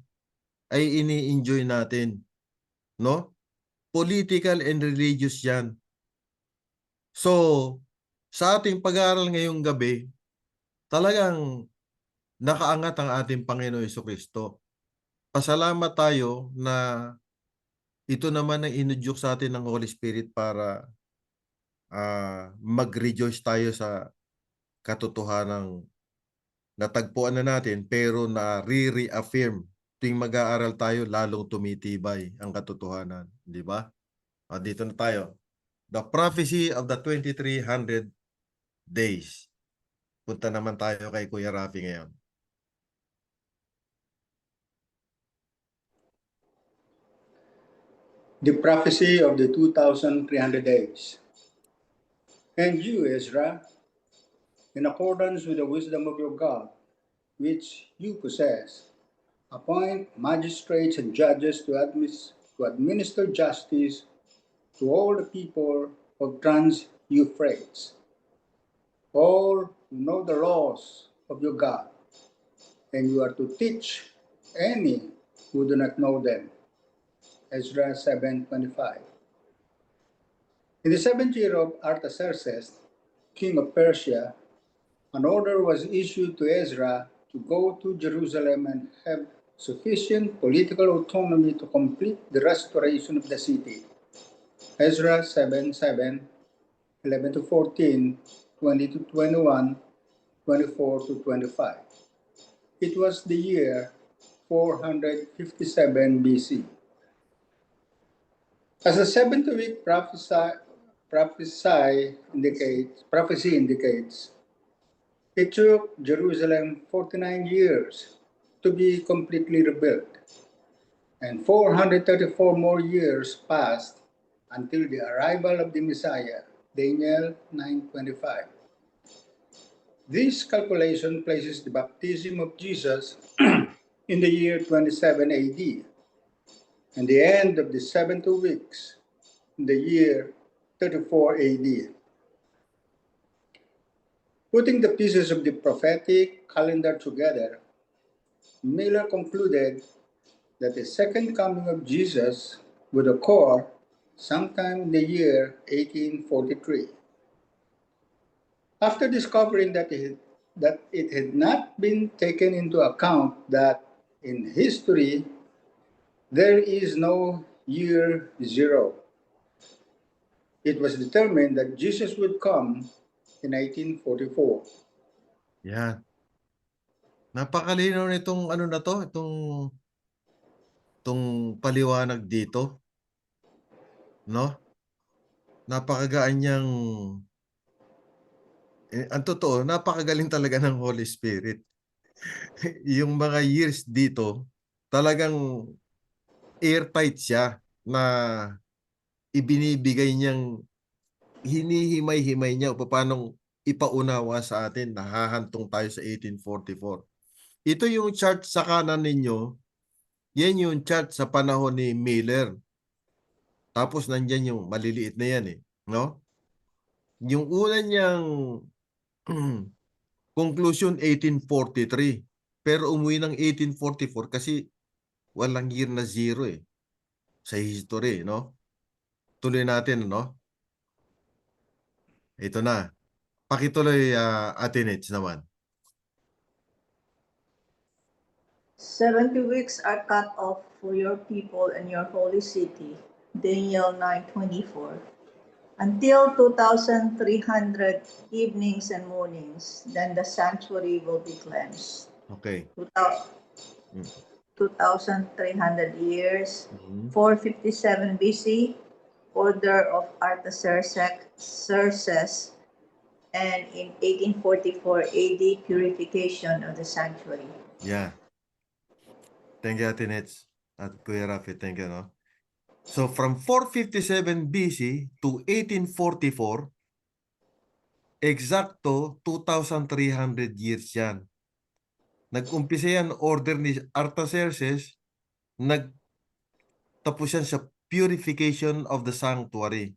ay ini-enjoy natin. No? Political and religious yan. So, sa ating pag-aaral ngayong gabi, talagang nakaangat ang ating Panginoon Jesucristo. Pasalamat tayo na ito naman ang inudyok sa atin ng Holy Spirit para mag-rejoice tayo sa katotohanang natagpuan na natin pero na re-reaffirm tuwing mag-aaral tayo lalong tumitibay ang katotohanan. Di ba? Dito na tayo. The prophecy of the 2300 days. Punta naman tayo kay Kuya Rafi ngayon. The prophecy of the 2,300 days. And you, Ezra, in accordance with the wisdom of your God, which you possess, appoint magistrates and judges to administer justice to all the people of Trans-Euphrates, all who know the laws of your God, and you are to teach any who do not know them. Ezra 7:25. In the 7th year of Artaxerxes, king of Persia, an order was issued to Ezra to go to Jerusalem and have sufficient political autonomy to complete the restoration of the city. Ezra 7:7, 11 to 14, 20 to 21, 24 to 25. It was the year 457 BC. As the 7th week prophecy indicates, it took Jerusalem 49 years to be completely rebuilt, and 434 more years passed until the arrival of the Messiah, Daniel 9:25. This calculation places the baptism of Jesus in the year 27 AD, and the end of the 70 weeks in the year 34 AD. Putting the pieces of the prophetic calendar together, Miller concluded that the second coming of Jesus would occur sometime in the year 1843. After discovering that it had not been taken into account that in history there is no year zero, it was determined that Jesus would come in 1844. Yan. Napakalinaw nitong ano na to, itong paliwanag dito. No? Napakagaan niyang ang totoo, napakagaling talaga ng Holy Spirit. Yung mga years dito, talagang airtight siya na ibinibigay niyang hinihimay-himay niya o paanong ipaunawa sa atin na hahantong tayo sa 1844. Ito yung chart sa kanan ninyo, yan yung chart sa panahon ni Miller. Tapos nandyan yung maliliit na yan no? Yung una niyang conclusion 1843. Pero umuwi ng 1844 kasi walang year na zero sa history, no? Tuloy natin, no? Ito na. Pakituloy, Atenets naman. 70 weeks are cut off for your people and your holy city. Daniel 9:24. until 2,300 evenings and mornings. Then the sanctuary will be cleansed. Okay. 2,300 years. Mhm. 457 BC, order of Artaxerxes, and in 1844 AD, purification of the sanctuary. Yeah. Thank you, Ate Nets. At Kuya Rafi, thank you, no? So, from 457 BC to 1844, eksakto 2,300 years yan. Nag-umpisa yan, order ni Artaxerxes, nagtapos yan sa purification of the sanctuary.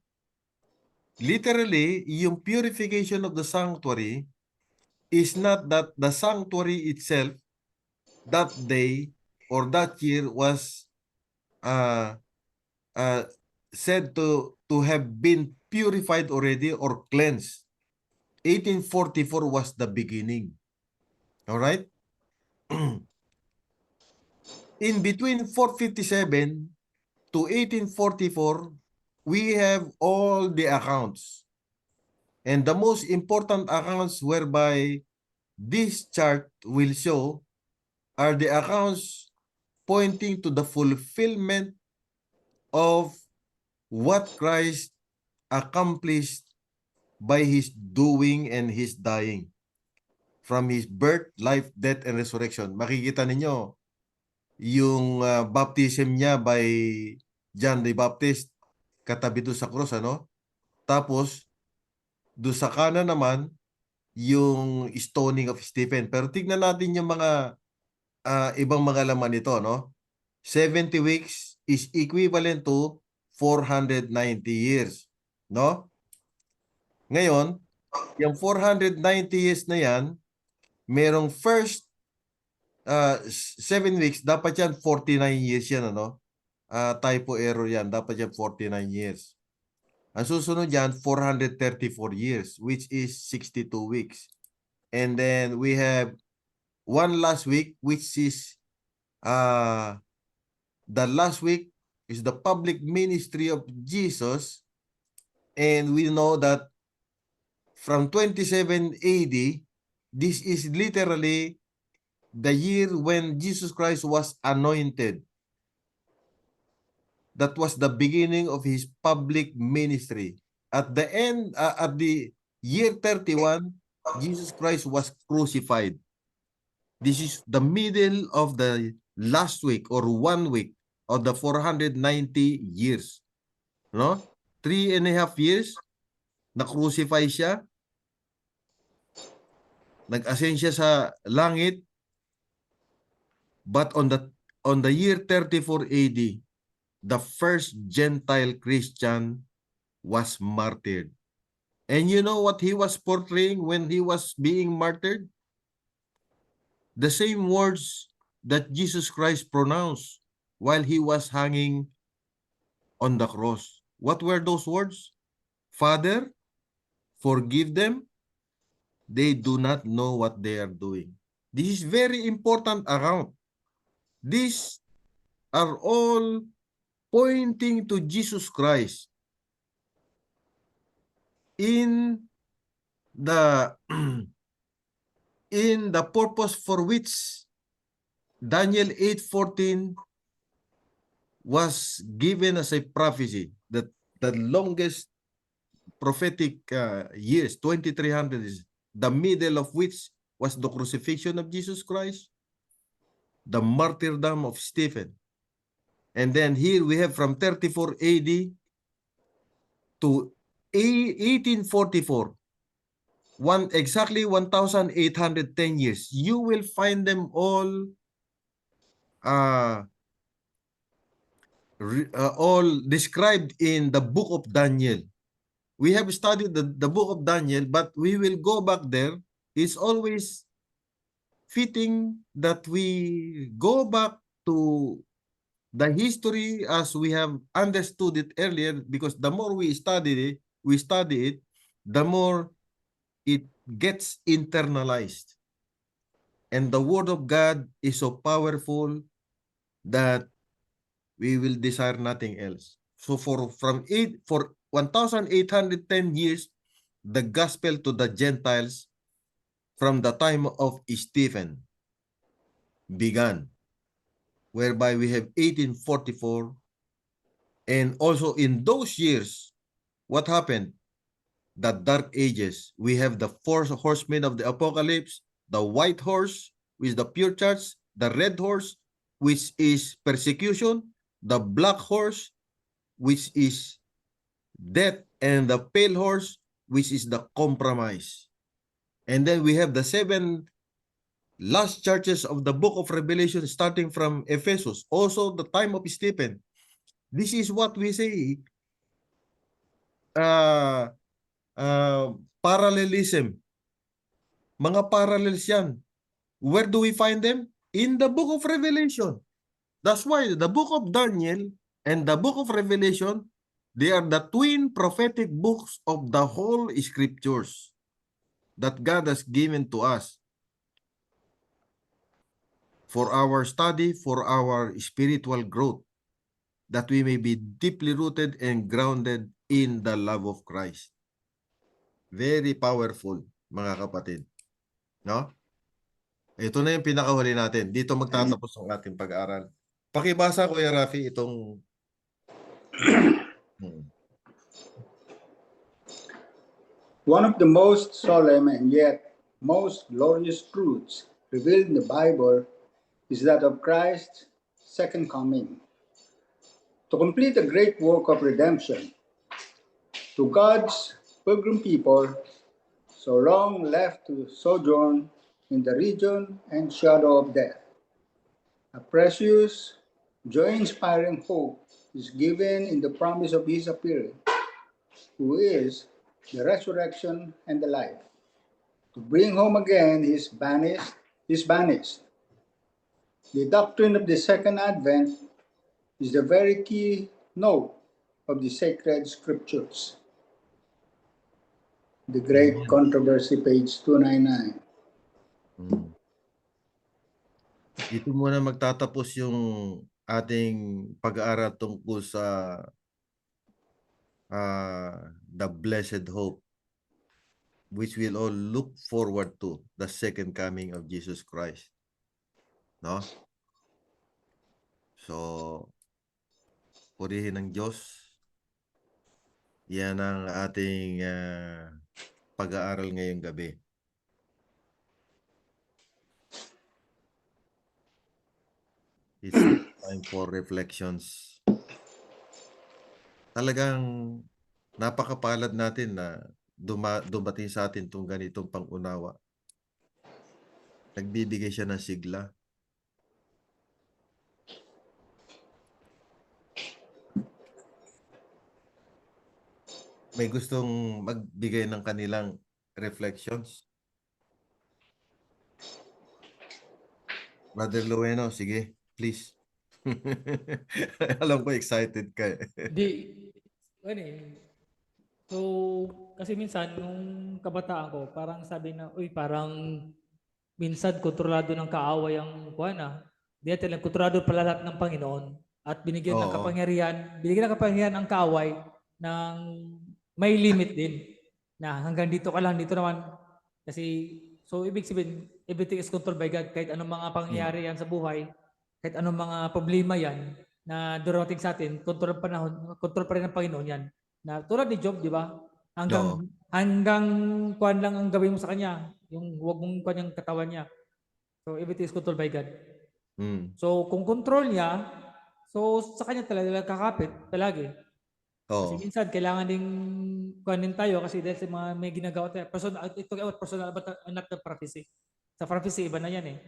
Literally, yung purification of the sanctuary is not that the sanctuary itself that day or that year was said to have been purified already or cleansed. 1844 was the beginning. All right? In between 457 to 1844, we have all the accounts. And the most important accounts whereby this chart will show are the accounts pointing to the fulfillment of what Christ accomplished by his doing and his dying. From his birth, life, death, and resurrection. Makikita ninyo yung baptism niya by John the Baptist katabi doon sa cross, ano? Tapos, doon sa kanan naman, yung stoning of Stephen. Pero tignan natin yung mga ibang mga laman nito, no? 70 weeks is equivalent to 490 years, no? Ngayon, yung 490 years na yan, merong first 7 weeks, dapat yan 49 years yan, ano? Typo error yan, dapat yan 49 years. Ang susunod yan, 434 years, which is 62 weeks. And then we have one last week, which is the last week is the public ministry of Jesus. And we know that from 27 AD, this is literally the year when Jesus Christ was anointed. That was the beginning of his public ministry. At the end, at the year 31, Jesus Christ was crucified. This is the middle of the last week or 1 week of the 490 years. No? 3.5 years, na-crucify siya. Nag-ascend siya sa langit. But on the year 34 AD, the first Gentile Christian was martyred. And you know what he was portraying when he was being martyred? The same words that Jesus Christ pronounced while he was hanging on the cross. What were those words? Father, forgive them. They do not know what they are doing. This is very important account. These are all pointing to Jesus Christ in the in the purpose for which Daniel 8:14 was given as a prophecy, that the longest prophetic years, 2300, is the middle of which was the crucifixion of Jesus Christ, the martyrdom of Stephen. And then here we have from 34 AD to 1844, exactly 1,810 years. You will find them all described in the book of Daniel. We have studied the book of Daniel, but we will go back there. It's always fitting that we go back to the history as we have understood it earlier, because the more we study it, the more it gets internalized. And the word of God is so powerful that we will desire nothing else. So for 1,810 years the gospel to the Gentiles from the time of Stephen began, whereby we have 1844. And also in those years, what happened? The dark ages. We have the four horsemen of the apocalypse, the white horse, which is the pure church, the red horse, which is persecution, the black horse, which is death, and the pale horse, which is the compromise. And then we have the seven last churches of the book of Revelation, starting from Ephesus, also the time of Stephen. This is what we say, parallelism. Mga parallels yan. Where do we find them? In the book of Revelation. That's why the book of Daniel and the book of Revelation, they are the twin prophetic books of the whole scriptures that God has given to us for our study, for our spiritual growth, that we may be deeply rooted and grounded in the love of Christ. Very powerful, mga kapatid. No? Ito na yung pinakahuli natin. Dito magtatapos ang ating pag-aaral. Pakibasa, Kuya Rafi, itong... One of the most solemn and yet most glorious truths revealed in the Bible is that of Christ's second coming, to complete the great work of redemption. To God's pilgrim people, so long left to sojourn in the region and shadow of death, a precious, joy-inspiring hope is given in the promise of His appearing, who is the resurrection and the life. To bring home again His banished. The doctrine of the second advent is the very key note of the sacred scriptures. The Great Controversy, page 299. Dito muna magtatapos yung ating pag-aaral tungkol sa the blessed hope, which we'll all look forward to, the second coming of Jesus Christ. No? So, purihin ng Diyos. Yan ang ating pag-aaral ngayong gabi. It's time for reflections. Talagang napakapalad natin na dumating sa atin itong ganitong pang-unawa. Nagbibigay siya ng sigla. May gustong magbigay ng kanilang reflections? Brother Lueno, sige, please. Alam ko excited ka eh. So, kasi minsan, nung kabataan ko, parang sabi na, uy, parang minsan kontrolado ng kaaway ang kuwana. Di natin lang, kontrolado pala lahat ng Panginoon. At binigyan ng kapangyarihan ang kaaway ng may limit din. Na hanggang dito ka lang, dito naman. Kasi, so ibig sabihin, everything is controlled by God. Kahit anong mga pangyayari yan sa buhay, kahit anong mga problema yan na darating sa atin, control pa rin ng Panginoon yan. Na tulad ni Job, di ba? Hanggang kuan lang ang gawin mo sa kanya, yung huwag mong kuan yung katawan niya. So everything is controlled by God. So kung control niya, so sa kanya talaga kakapit palagi. Kasi minsan kailangan ding kuanin tayo kasi dahil sa mga may ginagawa tayo. Personal but not the prophecy. Sa prophecy iba na yan eh.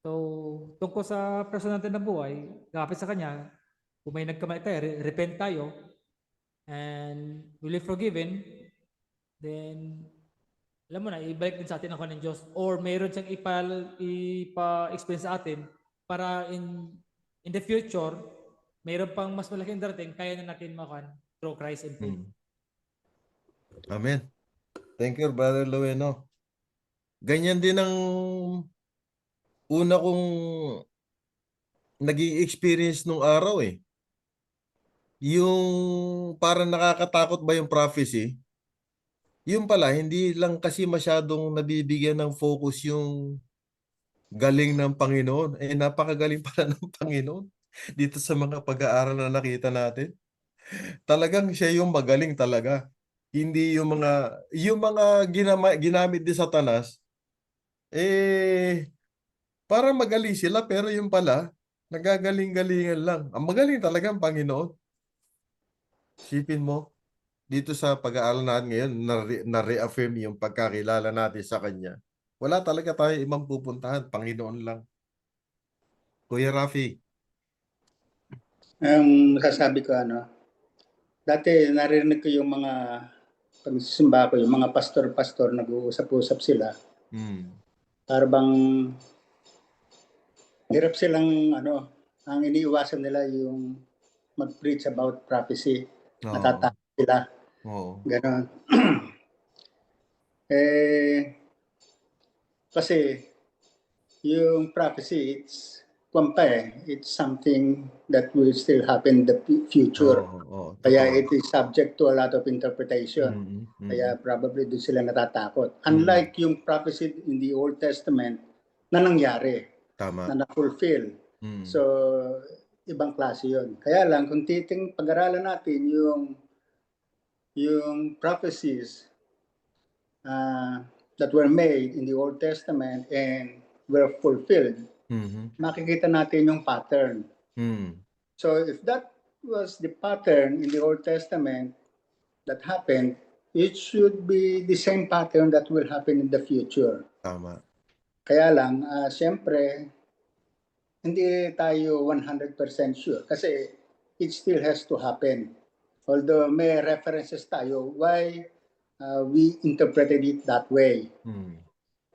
So tungkol sa personal natin na buhay, kakapit sa kanya, kung may nagkamali tayo, repent tayo, and will be forgiven, then alam mo na, ibalik din sa atin ang kanan Diyos, or mayroon siyang ipa-explain sa atin para in the future, mayroon pang mas malaking darating, kaya na natin makan through Christ and faith. Amen. Thank you, Brother Lueno. Ganyan din ang una kong naging experience nung araw eh. yung parang nakakatakot ba yung prophecy? Yung pala, hindi lang kasi masyadong nabibigyan ng focus yung galing ng Panginoon. Eh, napakagaling pala ng Panginoon dito sa mga pag-aaral na nakita natin. Talagang siya yung magaling talaga. Hindi yung mga ginamit ni Satanas, eh, para magaling sila, pero yung pala, nagagaling-galingan lang. Ang magaling talaga ang Panginoon. Sipin mo, dito sa pag-aaral natin ngayon, na-reaffirm yung pagkakilala natin sa Kanya. Wala talaga tayo ibang pupuntahan, Panginoon lang. Kuya Rafi. Ang masasabi ko, dati narinig ko yung mga pagsisimba ko, yung mga pastor-pastor nag-uusap-usap sila. Para bang hirap silang ang iniiwasan nila yung mag-preach about prophecy. Oo. Natatakot sila. Oo. Ganon. Kasi yung prophecy, it's something that will still happen in the future. Oo. Kaya Totoo. it is subject to a lot of interpretation. Kaya probably doon sila natatakot. Unlike yung prophecy in the Old Testament na nangyari, Tama. na na-fulfill. So, ibang klase yun. Kaya lang, kung pag-aralan natin yung prophecies that were made in the Old Testament and were fulfilled, makikita natin yung pattern. So if that was the pattern in the Old Testament that happened, it should be the same pattern that will happen in the future. Tama. Kaya lang, siyempre, hindi tayo 100% sure kasi it still has to happen. Although may references tayo why we interpreted it that way.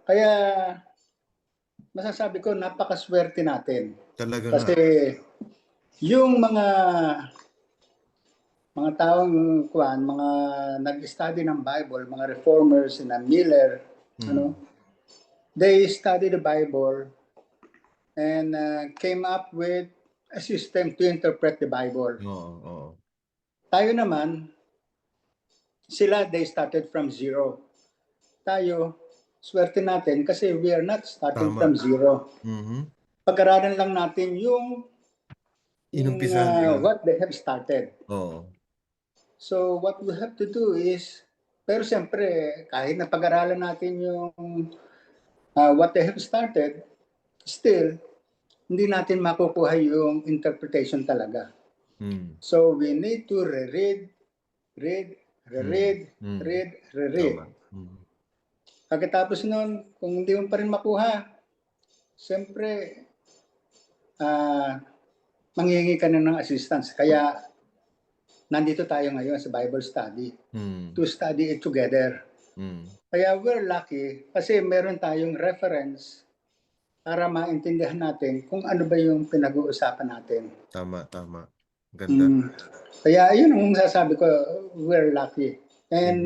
Kaya masasabi ko napakaswerte natin. Talaga Kasi nga. yung mga taong mga nag-study ng Bible, mga reformers na Miller, they studied the Bible and came up with a system to interpret the Bible. Oo. Tayo naman, they started from zero. Tayo, swerte natin kasi we are not starting from zero. Pag-aralan lang natin yung what they have started. So what we have to do is, pero siyempre, kahit na pag-aralan natin yung what they have started, still, hindi natin makukuha yung interpretation talaga. So we need to reread. Pagkatapos nun, kung hindi mo pa rin makuha, siyempre, manghihingi ka na ng assistance. Kaya, nandito tayo ngayon sa Bible study to study it together. Kaya we're lucky kasi meron tayong reference para maintindihan natin kung ano ba yung pinag-uusapan natin. Tama. Ganda. Kaya yun ang masasabi ko, we're lucky. And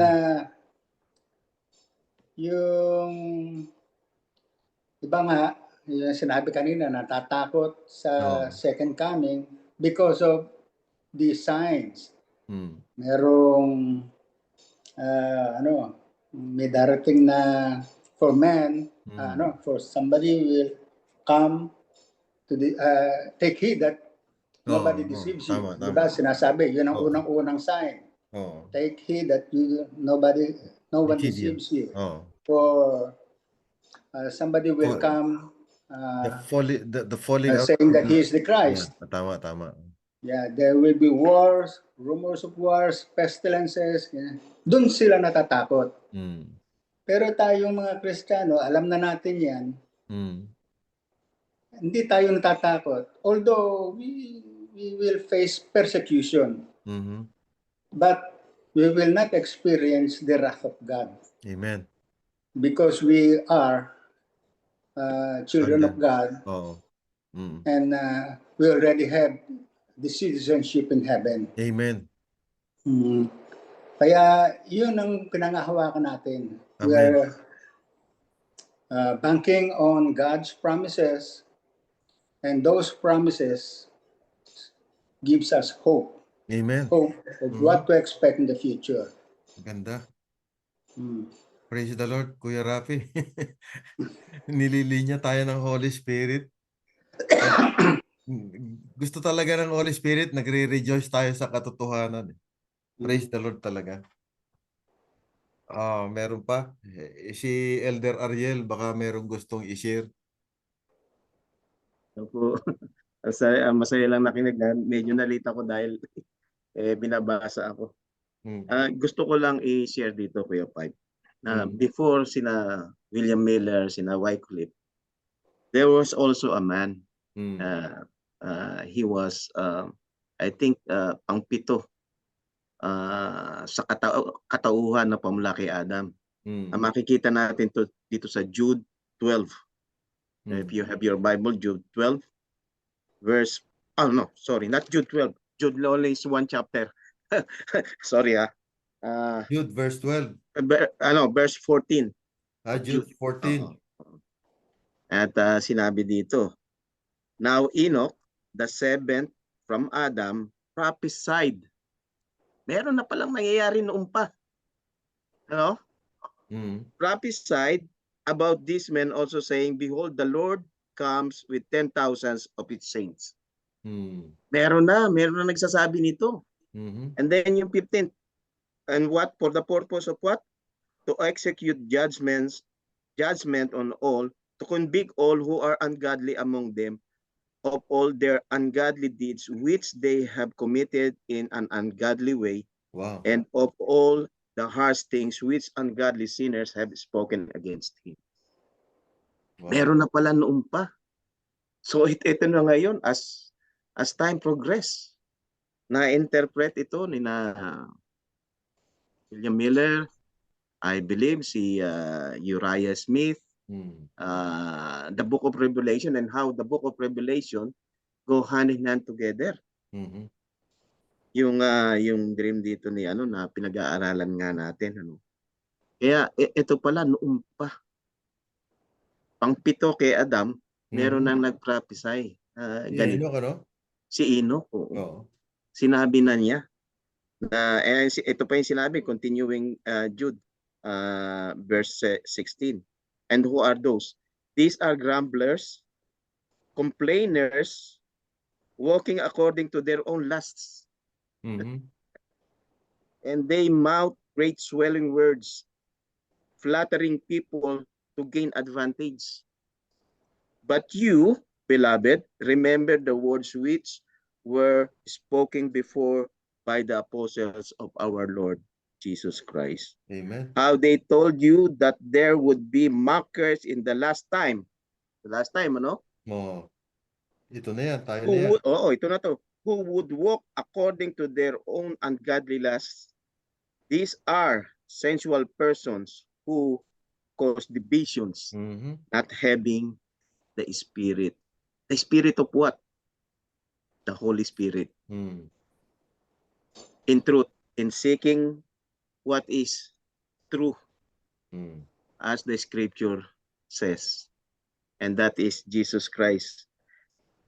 yung iba nga, yung sinabi kanina, natatakot sa second coming because of the signs. Merong may darating na for man, for somebody will come to take heed that nobody deceives you. Tama. Diba sinasabi, yun ang unang sign. Take heed that no one deceives you. For somebody will come The falling out. saying that he is the Christ. Tama. Yeah, there will be wars, rumors of wars, pestilences. Yeah. Doon sila natatakot. Pero tayong mga Kristiyano, alam na natin yan. Hindi tayo natatakot. Although we will face persecution. But we will not experience the wrath of God. Amen. Because we are children of God. And we already have the citizenship in heaven. Amen. Kaya yun ang pinangahawakan natin. Amen. We are banking on God's promises, and those promises gives us hope. Amen. hope of what to expect in the future. Ganda. Mm. Praise the Lord, Kuya Rafi. Nililinya tayo ng Holy Spirit. Gusto talaga ng Holy Spirit, nagre-rejoice tayo sa katotohanan. Praise the Lord talaga. Meron pa. Si Elder Ariel, baka merong gustong i-share. Opo. Masaya lang nakinig na medyo nalita ko dahil binabasa ako. Gusto ko lang i-share dito, Kuya Pipe, na before sina William Miller, sina Wycliffe, there was also a man. He was, I think, pang-pito sa katauhan na pamula kay Adam. Makikita natin to dito sa Jude 12. If you have your Bible, Jude 12, verse, no, sorry, not Jude 12. Jude only is one chapter. Sorry, Jude verse 12. Verse 14. Jude 14. At sinabi dito, now Enoch, the seventh from Adam, prophesied. Meron na palang nangyayari noon pa. Ano? Prophesied about these men also saying, behold, the Lord comes with 10,000 of its saints. Meron na nagsasabi nito. And then yung 15th, and what? For the purpose of what? To execute judgment on all, to convict all who are ungodly among them of all their ungodly deeds which they have committed in an ungodly way. Wow. And of all the harsh things which ungodly sinners have spoken against him. Wow. Meron na pala noon pa. So ito na ngayon as time progress. Na-interpret ito ni William Miller, I believe si Uriah Smith, the Book of Revelation, and how the Book of Revelation go hand in hand together. Yung dream dito ni na pinag-aaralan nga natin Kaya ito pala noon pa. Pang-pito kay Adam, meron nang nag-prophesy. Enoch, Si Enoch. Sinabi na niya na ito pa yung sinabi continuing Jude verse 16. And who are those? These are grumblers, complainers, walking according to their own lusts. And they mouth great swelling words, flattering people to gain advantage. But you, beloved, remember the words which were spoken before by the apostles of our Lord Jesus Christ. Amen. How they told you that there would be mockers in the last time. The last time, Ito na yan, tayo na yan. Ito na to. Who would walk according to their own ungodly lusts. These are sensual persons who cause divisions, not having the Spirit. The Spirit of what? The Holy Spirit. In truth, in seeking what is true, as the Scripture says. And that is Jesus Christ.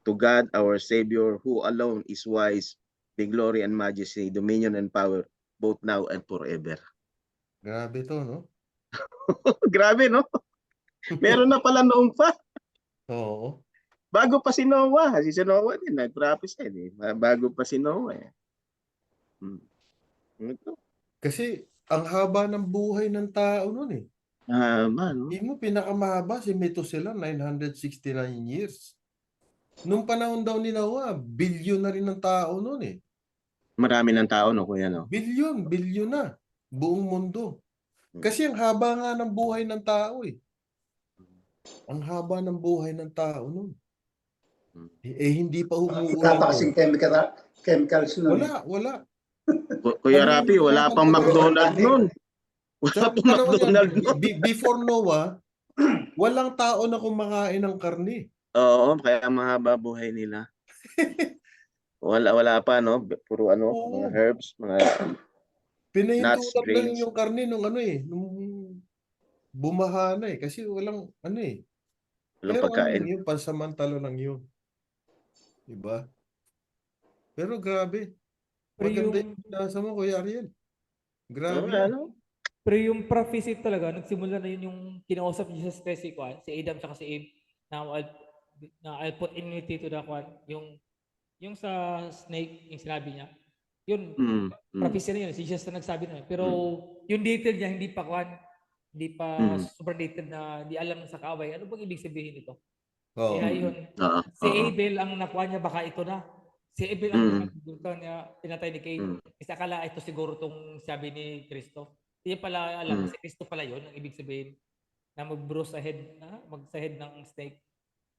To God, our Savior, who alone is wise, be glory and majesty, dominion and power, both now and forever. Grabe to, no? Grabe, no? Meron na pala noong pa. Oo. Bago pa si Noah. Si Noah din, nag-prophesy. Bago pa si Noah. Kasi ang haba ng buhay ng tao nun eh. Hindi mo pinakamahaba si Methuselah, 969 years. Nung panahon daw ni Noah, bilyon na rin ng tao nun eh. Marami ng tao, no, kuya, no? Bilyon na. Buong mundo. Kasi ang haba nga ng buhay ng tao eh. Ang haba ng buhay ng tao nun. Hindi pa umuulan. Wala pa kasing chemicals nun. Wala. Kuya Rapi, wala pang McDonald's nun. Wala pang McDonald's nun. Before Noah, walang tao na kumakain ng karne. Oo, kaya mahaba buhay nila. Wala pa, no? Puro mga herbs, mga nuts, pinahintulan lang grains. yung karne nung nung bumaha na eh. Kasi walang Walang pero pagkain. Yun, pansamantala lang yun. Diba? Pero grabe. Pero Maganda yung, yung binasa mo, Kuya Ariel. Grabe. Ano? pero yung prophecy talaga, nagsimula na yun yung kinausap niya sa si Kwan, si Adam tsaka si Eve, na I'll put enmity to the Kwan, yung sa snake, yung sinabi niya, yun, prophecy na yun, si Jesus na nagsabi na yun. Pero yung detail niya, hindi pa Kwan, hindi pa super detailed na hindi alam sa kaaway. Ano bang ibig sabihin nito? Oo. Kaya yun, Oo. si Abel ang nakuha niya, baka ito na. Si Abel ang pinagdudukan niya, pinatay ni Cain. Kasi akala ito siguro itong sabi ni Kristo. Hindi pala alam, si Kristo pala yun, ang ibig sabihin na mag-bruise sa head, sa head ng snake.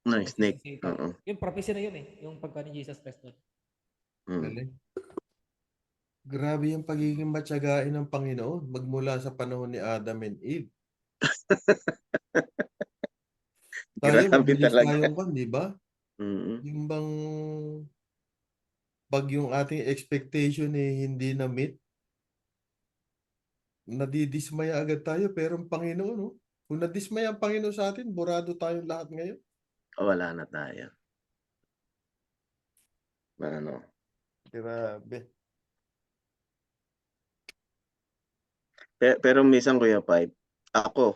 Ng Kasi snake. si Satan. Oo. Yung prophecy na yun yung pagka ni Jesus Christ doon. Galing. Grabe yung pagiging matsagain ng Panginoon magmula sa panahon ni Adam and Eve. Tayo, Grabe mabilis talaga. tayong kan, di ba? Mm. Yung bang pag yung ating expectation hindi na-meet, nadidismaya agad tayo. Pero ang Panginoon, no? Kung nadismaya ang Panginoon sa atin, burado tayong lahat ngayon. Wala na tayo. Ano? Grabe. Pero minsan, Kuya Pipe, ako,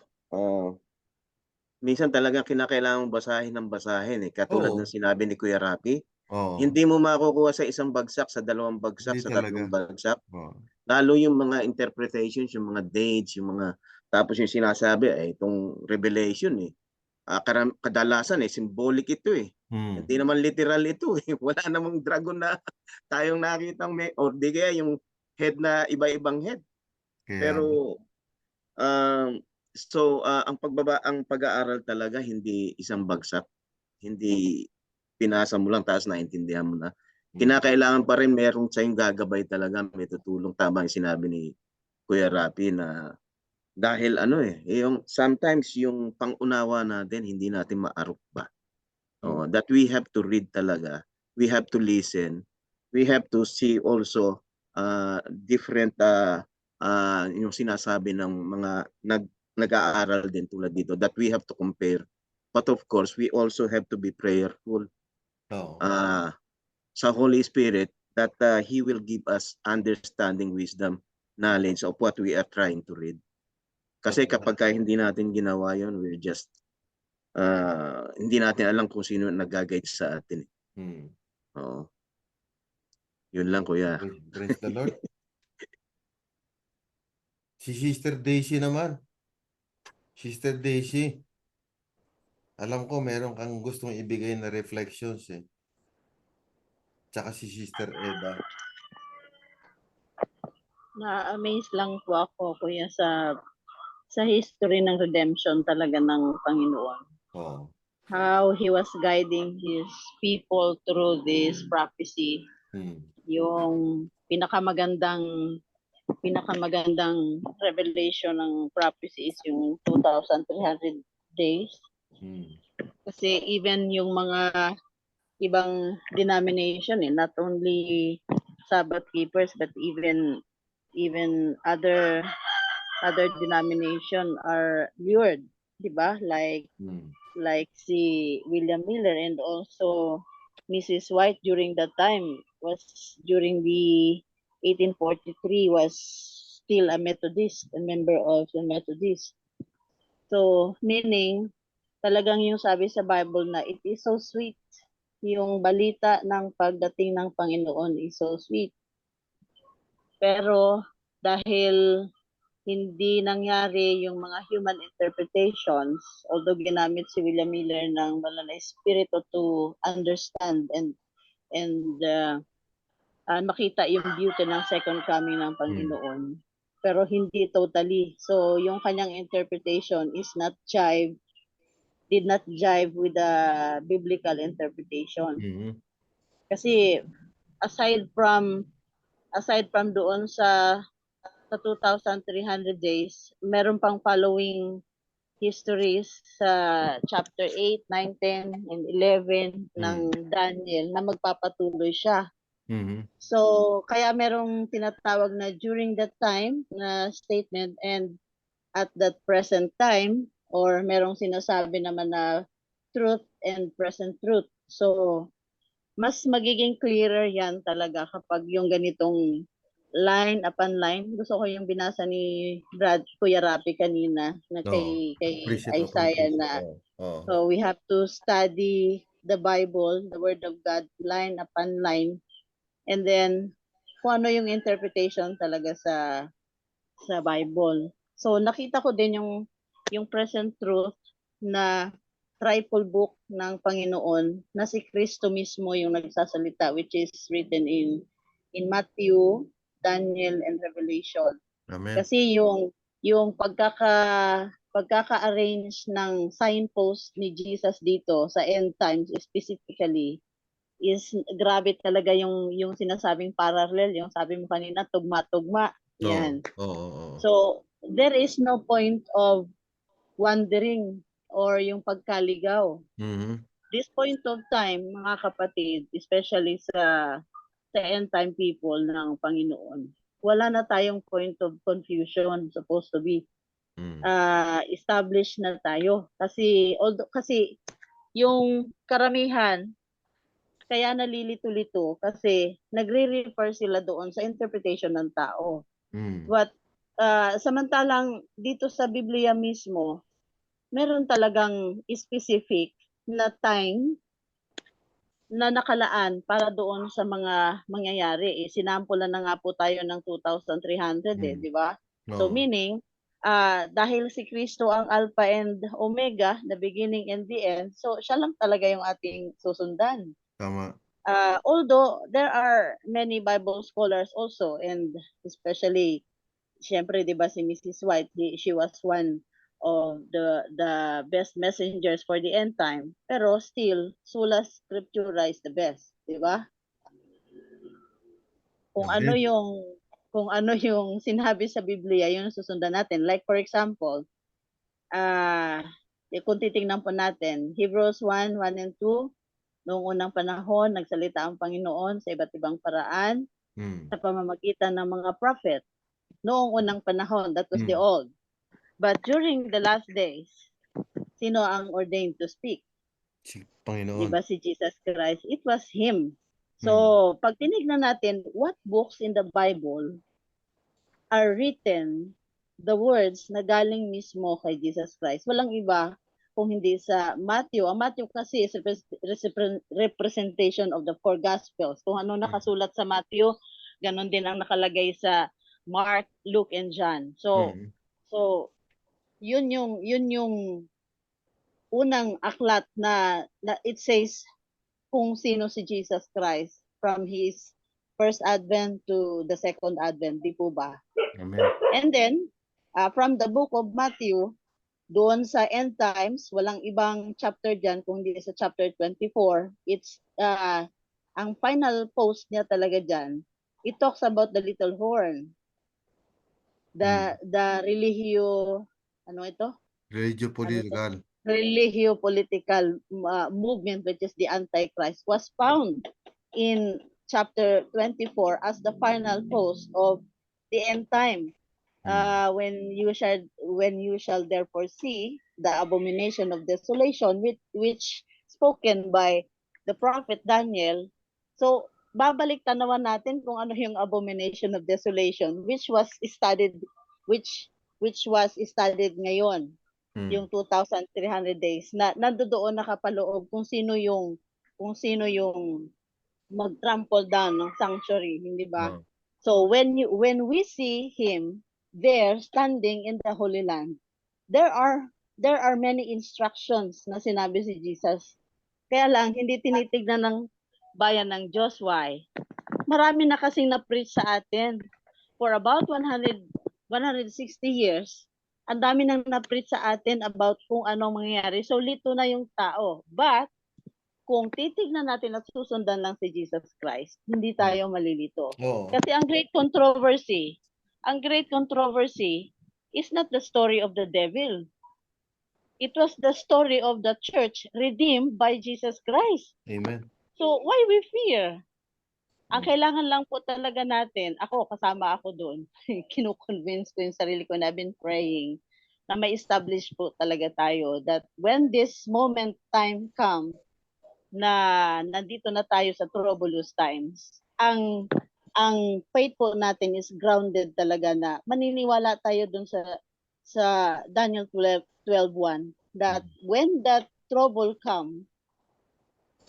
minsan talagang kinakailangan basahin ng basahin eh. Katulad Oo. ng sinabi ni Kuya Rapi, Oo. hindi mo makukuha sa isang bagsak, sa dalawang bagsak, Hindi sa talaga. tatlong bagsak. Oo. Lalo yung mga interpretations, yung mga dates, yung mga, tapos yung sinasabi, itong revelation eh. Kadalasan symbolic ito eh. Hindi naman literal ito eh. Wala namang dragon na tayong nakitang or di kaya yung head na iba-ibang head. Pero ang pag-aaral talaga hindi isang bagsak. Hindi pinasa mo lang tapos naintindihan mo na. Kinakailangan pa rin merong sa'yong gagabay talaga, may tutulong. Tama yung sinabi ni Kuya Rapi na dahil yung sometimes yung pang-unawa natin hindi natin maarok ba. That we have to read talaga. We have to listen. We have to see also different yung sinasabi ng mga nag-aaral din tulad dito that we have to compare. But of course, we also have to be prayerful sa Holy Spirit that He will give us understanding, wisdom, knowledge of what we are trying to read. Kasi kapag hindi natin ginawa yun, we're just hindi natin alam kung sino nag-guide sa atin. Oo. Yun lang, Kuya. Praise the Lord. Si Sister Daisy naman. Sister Daisy, alam ko meron kang gustong ibigay na reflections eh. Tsaka si Sister Eda. Na-amaze lang po ako, Kuya, sa history ng redemption talaga ng Panginoon. Oo. How He was guiding His people through this prophecy. Yung pinakamagandang revelation ng prophecy is yung 2,300 days. Kasi even yung mga ibang denomination, not only Sabbath keepers but even other denomination are lured, di ba? Like si William Miller and also Mrs. White during that time was during the 1843 was still a Methodist, a member of the Methodist. So meaning talagang yung sabi sa Bible na it is so sweet, yung balita ng pagdating ng Panginoon is so sweet. Pero dahil hindi nangyari yung mga human interpretations, although ginamit si William Miller ng banal na espiritu to understand and makita yung beauty ng second coming ng Panginoon. Pero hindi totally. So yung kanyang interpretation did not jive with the biblical interpretation. Kasi aside from doon sa 2,300 days, meron pang following histories sa chapter 8, 9, 10, and 11 ng Daniel na magpapatuloy siya. So, kaya merong tinatawag na during that time na statement and at that present time, or merong sinasabi naman na truth and present truth. So, mas magiging clearer yan talaga kapag yung ganitong line upon line. Gusto ko yung binasa ni Kuya Rapi kanina na kay Precept upon Isaiah precept. na Oo. so we have to study the Bible, the Word of God, line upon line, and then kung ano yung interpretation talaga sa Bible. So nakita ko din yung present truth na triple book ng Panginoon na si Kristo mismo yung nagsasalita, which is written in Matthew, Daniel, and Revelation. Amen. Kasi yung pagkaka-arrange ng signpost ni Jesus dito sa end times specifically is grabe talaga yung sinasabing parallel, yung sabi mo kanina tugma-tugma. Yan. Oo. So there is no point of wandering or yung pagkaligaw. Mhm. This point of time, mga kapatid, especially sa end time people ng Panginoon, wala na tayong point of confusion, supposed to be established na tayo. Kasi yung karamihan kaya nalilito-lito kasi nagre-refer sila doon sa interpretation ng tao. But samantalang dito sa Biblia mismo, meron talagang specific na time na nakalaan para doon sa mga mangyayari. Sinampulan na nga po tayo ng 2,300 di ba? So meaning, dahil si Kristo ang Alpha and Omega, the beginning and the end, so siya lang talaga yung ating susundan. Tama. Although there are many Bible scholars also, and especially, syempre, di ba si Mrs. White, she was one of the best messengers for the end time. Pero still, sola scriptura is the best, di ba? Kung ano yung sinabi sa Biblia, yun susundan natin. Like for example, kung titingnan po natin, Hebrews 1:1 and 2, noong unang panahon, nagsalita ang Panginoon sa iba't ibang paraan sa pamamagitan ng mga prophet. Noong unang panahon, that was the old. But during the last days, sino ang ordained to speak? Si Panginoon. Diba si Jesus Christ? It was Him. So, pag tinignan natin, what books in the Bible are written, the words na galing mismo kay Jesus Christ? Walang iba kung hindi sa Matthew. Ang Matthew kasi is representation of the four Gospels. Kung ano nakasulat sa Matthew, ganon din ang nakalagay sa Mark, Luke, and John. So yun yung unang aklat na it says kung sino si Jesus Christ from his first advent to the second advent, di po ba? Amen. And then from the book of Matthew, doon sa end times, walang ibang chapter diyan kung hindi sa chapter 24. It's ang final post niya talaga diyan. It talks about the little horn. The religio political movement, which is the Antichrist, was found in chapter 24 as the final post of the end time. When you shall therefore see the abomination of desolation, which spoken by the prophet Daniel. So babalik tanawan natin kung ano yung abomination of desolation, which was studied ngayon, yung 2,300 days na nandoon nakapaloob kung sino yung mag-trample down ng sanctuary, hindi ba? So when we see him there standing in the Holy Land, there are many instructions na sinabi si Jesus. Kaya lang hindi tinitignan ng bayan ng Diyos. Why? Marami na kasing na-preach sa atin. For about 160 years, ang dami nang na-preach sa atin about kung anong mangyayari. So lito na yung tao. But kung titignan natin at susundan lang si Jesus Christ, hindi tayo malilito. Kasi ang great controversy is not the story of the devil. It was the story of the church redeemed by Jesus Christ. Amen. So why we fear? Ang kailangan lang po talaga natin, kasama ako doon, kinu-convince ko yung sarili ko na I've been praying na may establish po talaga tayo that when this moment time comes, na nandito na tayo sa troublous times. Ang faith po natin is grounded talaga na maniniwala tayo dun sa Daniel 12:1 that when that trouble come,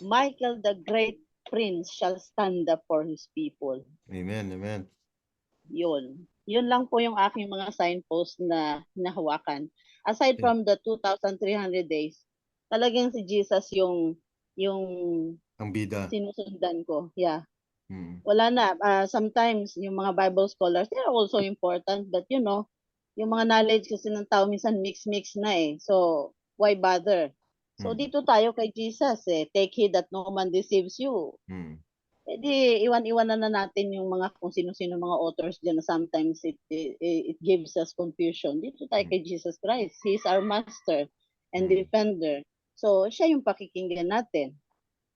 Michael the great prince shall stand up for his people. Amen, amen. Yun. Yun lang po yung aking mga signpost na hinahawakan. Aside Okay. from the 2,300 days, talagang si Jesus yung Ang bida. sinusundan ko. Yeah. Mm. Wala na. Sometimes, yung mga Bible scholars, they're also important. But you know, yung mga knowledge kasi ng tao minsan mix-mix na eh. So, why bother? So, Mm. dito tayo kay Jesus eh. Take heed that no man deceives you. Mm. Eh di, iwan-iwanan na natin yung mga kung sino-sino mga authors dyan na sometimes it gives us confusion. Dito tayo kay Jesus Christ. He is our master and Mm. defender. So, siya yung pakikinggan natin.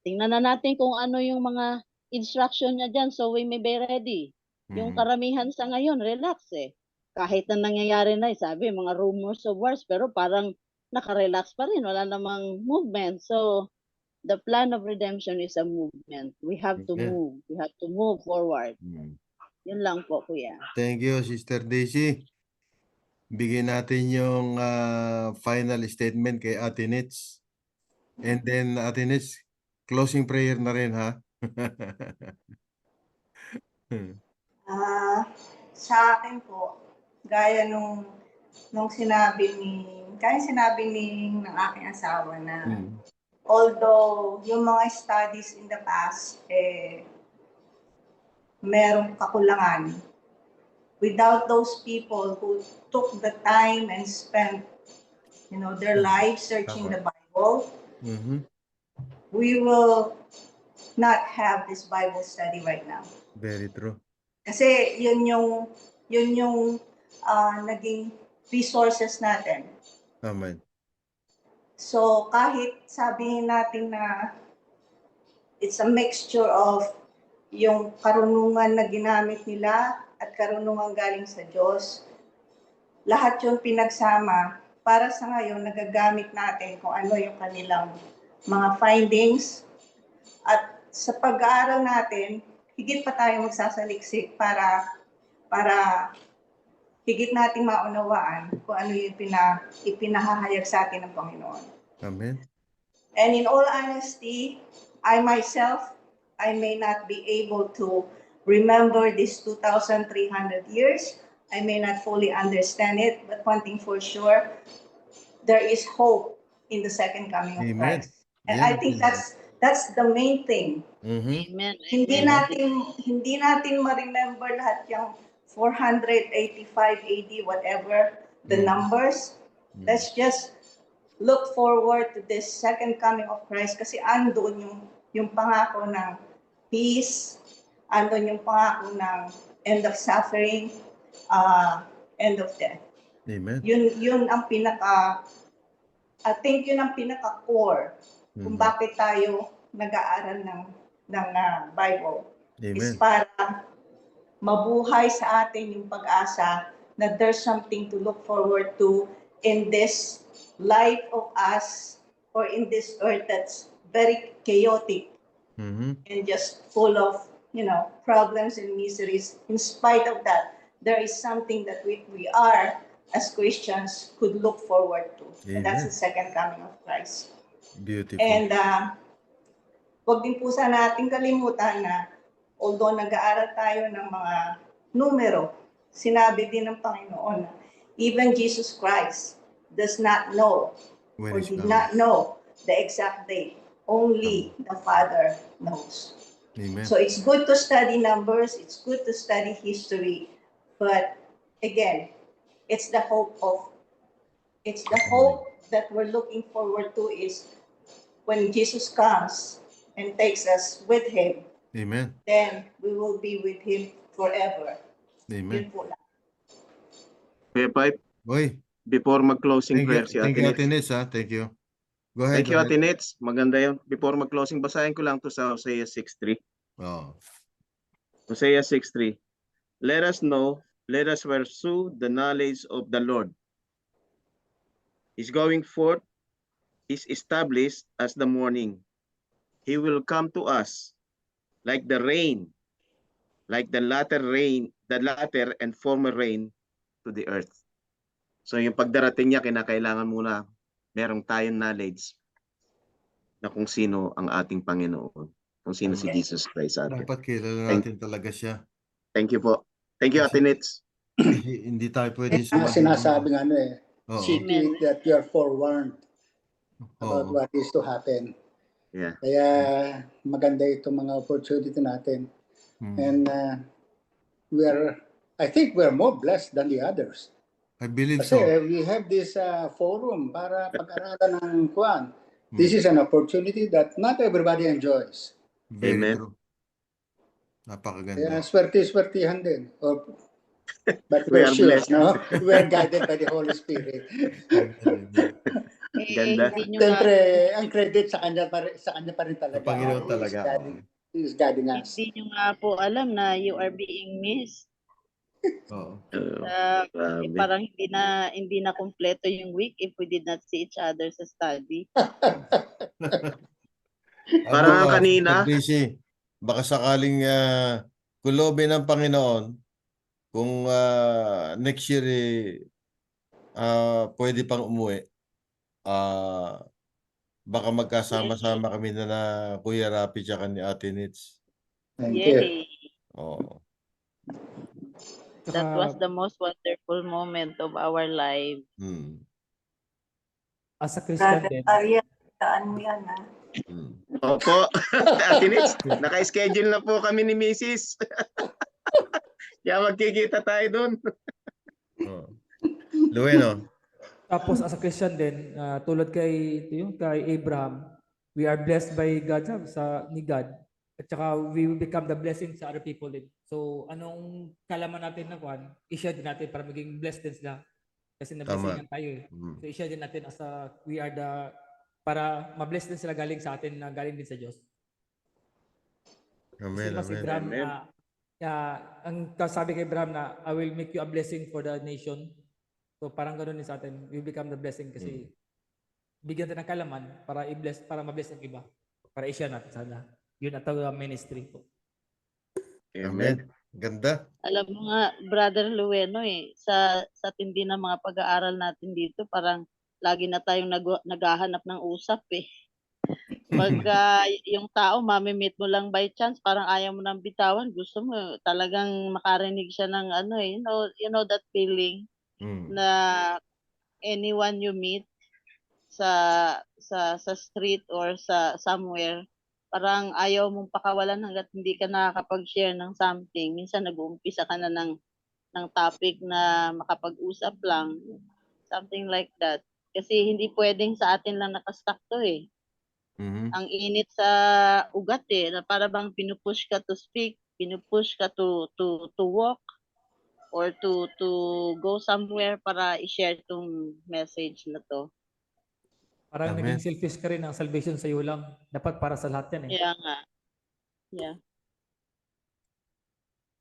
Tingnan na natin kung ano yung mga instruction niya dyan so we may be ready. Yung Mm. karamihan sa ngayon, relax eh. Kahit na nangyayari na, sabi, mga rumors of wars, pero parang nakarelax pa rin. Wala namang movement. So, the plan of redemption is a movement. We have to Yeah. move. We have to move forward. Mm. Yun lang po, kuya. Thank you, Sister Daisy. Bigyan natin yung final statement kay Ate Nitz. And then, Ate Nitz, closing prayer na rin, ha? Sa akin po, gaya nung sinabi ng aking asawa na Mm. although yung mga studies in the past, merong kakulangan, without those people who took the time and spent, their lives searching the Bible, Mhm. we will not have this Bible study right now. Very true. Kasi yun yung naging resources natin. Amen. So kahit sabihin natin na it's a mixture of yung karunungan na ginamit nila at karunungan galing sa Diyos, lahat yung pinagsama para sa ngayon nagagamit natin kung ano yung kanilang mga findings, at sa pag-aaral natin, higit pa tayo magsasaliksik para higit nating maunawaan kung ano yung ipinahahayag sa atin ng Panginoon. Amen. And in all honesty, I myself, I may not be able to remember this 2,300 years. I may not fully understand it, but one thing for sure, there is hope in the second coming of Amen. Christ. And Yeah. I think that's the main thing. Mhm. Amen. Hindi natin ma-remember lahat yung 485 AD, whatever the numbers. Let's just look forward to this second coming of Christ kasi andun yung pangako ng peace, andun yung pangako ng end of suffering, end of death. Amen. Yun ang I think yun ang pinaka-core kung bakit tayo nag-aaral ng Bible. Is Amen. para mabuhay sa atin yung pag-asa na there's something to look forward to in this life of us, or in this earth that's very chaotic Mhm. and just full of, problems and miseries. In spite of that, there is something that we are, as Christians, could look forward to. And that's the second coming of Christ. Beautiful. And wag din po sana natin kalimutan na although nag-aaral tayo ng mga numero, sinabi din ng Panginoon na even Jesus Christ does not know When or it's did coming. not know the exact date. Only the Father knows. Amen. So it's good to study numbers, it's good to study history, but again, it's the hope that we're looking forward to is when Jesus comes and takes us with him, Amen. then we will be with him forever. Amen. Yun po lang. Kuya Pipe, Oy, before mag-closing thank you, prayer si thank Ate you, Nitz. Ate Nitz, ha? Thank you. Go ahead. Thank you, Ate Nitz. Maganda yun. Before mag-closing, basahin ko lang to sa Hosea 6:3. Oh. Hosea 6:3. Let us pursue the knowledge of the Lord. His going forth is established as the morning. He will come to us like the rain, like the latter and former rain to the earth. So yung pagdarating niya, kinakailangan muna merong tayong knowledge na kung sino ang ating Panginoon, kung sino si Jesus Christ sa atin. Dapat kilala natin talaga siya. Thank you po. Thank you, Ate Nitz. Kasi hindi tayo pwede Ang sinasabing ano eh, Oo. see to it that you are forewarned about Oo. what is to happen. Yeah. Kaya maganda itong mga opportunity natin. Hmm. And I think we're more blessed than the others. I believe Kasi so. we have this forum para pag-aralan ng Kwan. This is an opportunity that not everybody enjoys. Very Amen. true. Napakaganda. Kaya swerte-swertihan din. But We we're are sure, blessed. no? We're guided by the Holy Spirit. Ganda. Hindi nyo nga, Siyempre, ang credit sa kanya pa rin talaga. Sa Panginoon talaga. He is guiding us. hindi nyo nga po alam na you are being missed. Oo. Grabe. Parang hindi na kumpleto yung week if we did not see each other sa study. Parang kanina. Busy. Baka sakaling kulobin ng Panginoon kung next year pwede pang umuwi. Baka magkasama-sama kami na Kuya Rapi tsaka ni Ate Nitz. Thank you. Yay! Oo. That was the most wonderful moment of our life. Hmm. As a Christian Brother din, Arya, saan mo yan, ha? Hmm. Opo. Ate Nitz, naka-schedule na po kami ni Mrs. Kaya magkikita tayo doon. Oo. Lueno. tapos as a Christian din, tulad kay Abraham, we are blessed by God ni God. At saka we will become the blessing sa other people din. So anong kalaman natin na kwan, i-share din natin para maging blessed din sila. Kasi na-blessingan tayo eh. Hmm. So i-share din natin we are para ma-bless din sila galing sa atin na galing din sa Diyos. Amen. Kasi si Amen. Abraham, Amen. ang sabi kay Abraham na I will make you a blessing for the nation. So parang ganoon din sa atin, we become the blessing kasi bigyan natin ng kalaman para i-bless, para ma-bless ang iba. Para i-share natin sana. Yun at ang ministry po. Amen. Ganda. Alam mo nga, Brother Lueno sa tindi ng mga pag-aaral natin dito, parang lagi na tayong naghahanap ng usap eh. Pag yung tao, mamimit mo lang by chance, parang ayaw mo nang bitawan, gusto mo talagang makarinig siya ng you know that feeling na anyone you meet sa street or sa somewhere, parang ayaw mong pakawalan hangga't hindi ka nakakapag-share ng something. Minsan nag-uumpisa ka na ng topic na makapag-usap lang. Something like that. Kasi hindi pwedeng sa atin lang nakastuck to eh. Ang init sa ugat eh, na para bang pinupush ka to speak, pinupush ka to walk, or to go somewhere para i-share tong message na to. Parang Amen. naging selfish ka rin, ang salvation sa iyo lang. Dapat para sa lahat yan eh. Kaya nga. Yeah.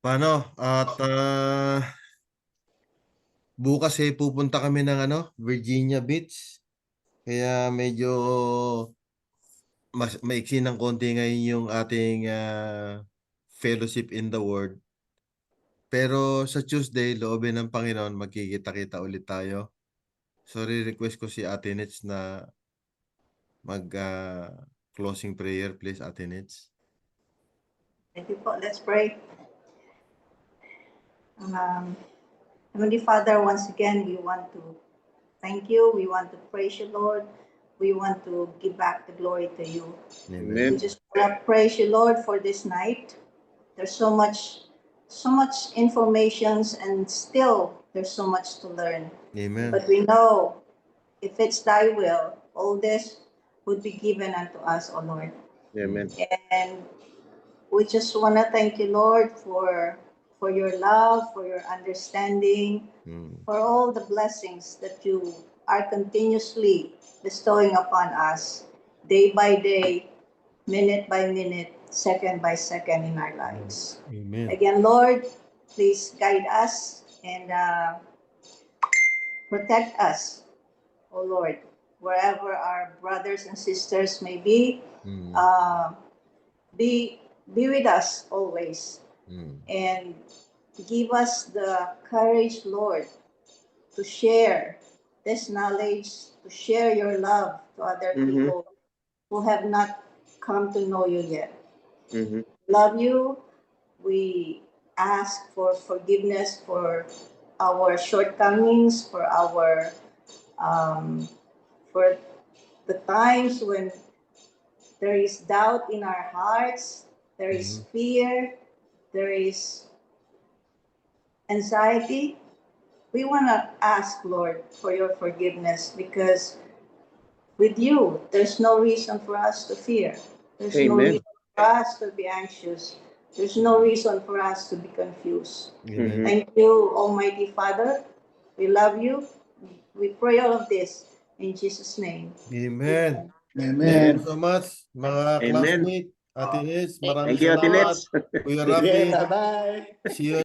Paano? At bukas pupunta kami ng Virginia Beach. Kaya medyo maiksi ng konti ngayon yung ating fellowship in the Word. Pero sa Tuesday, loobin ng Panginoon, magkikita-kita ulit tayo. So, request ko si Ate Nitz na closing prayer, please, Ate Nitz. Thank you po. Let's pray. Heavenly Father, once again, we want to thank you. We want to praise you, Lord. We want to give back the glory to you. Amen. We just want to praise you, Lord, for this night. There's so much information, and still there's so much to learn. Amen. But we know if it's thy will, all this would be given unto us, O Lord. Amen. And we just want to thank you, Lord, for your love, for your understanding, for all the blessings that you are continuously bestowing upon us, day by day, minute by minute, second by second in our lives. Amen. Again, Lord, please guide us and protect us, oh Lord. wherever our brothers and sisters may be. Mm. Be with us always, Mm. and give us the courage, Lord, to share this knowledge, to share your love to other people who have not come to know you yet. Love you. We ask for forgiveness for our shortcomings, for our for the times when there is doubt in our hearts, there is fear, there is anxiety. We want to ask, Lord, for your forgiveness, because with you, there's no reason for us to fear. There's no Amen. reason for us to be anxious. There's no reason for us to be confused. Amen. Thank you, Almighty Father. We love you. We pray all of this in Jesus' name. Amen. Thank Amen. you so much, mga Amen. classmates. Ate Nels, maraming Thank you, Ate salamat. Nets. Kuya Okay, Rafi, bye-bye. see you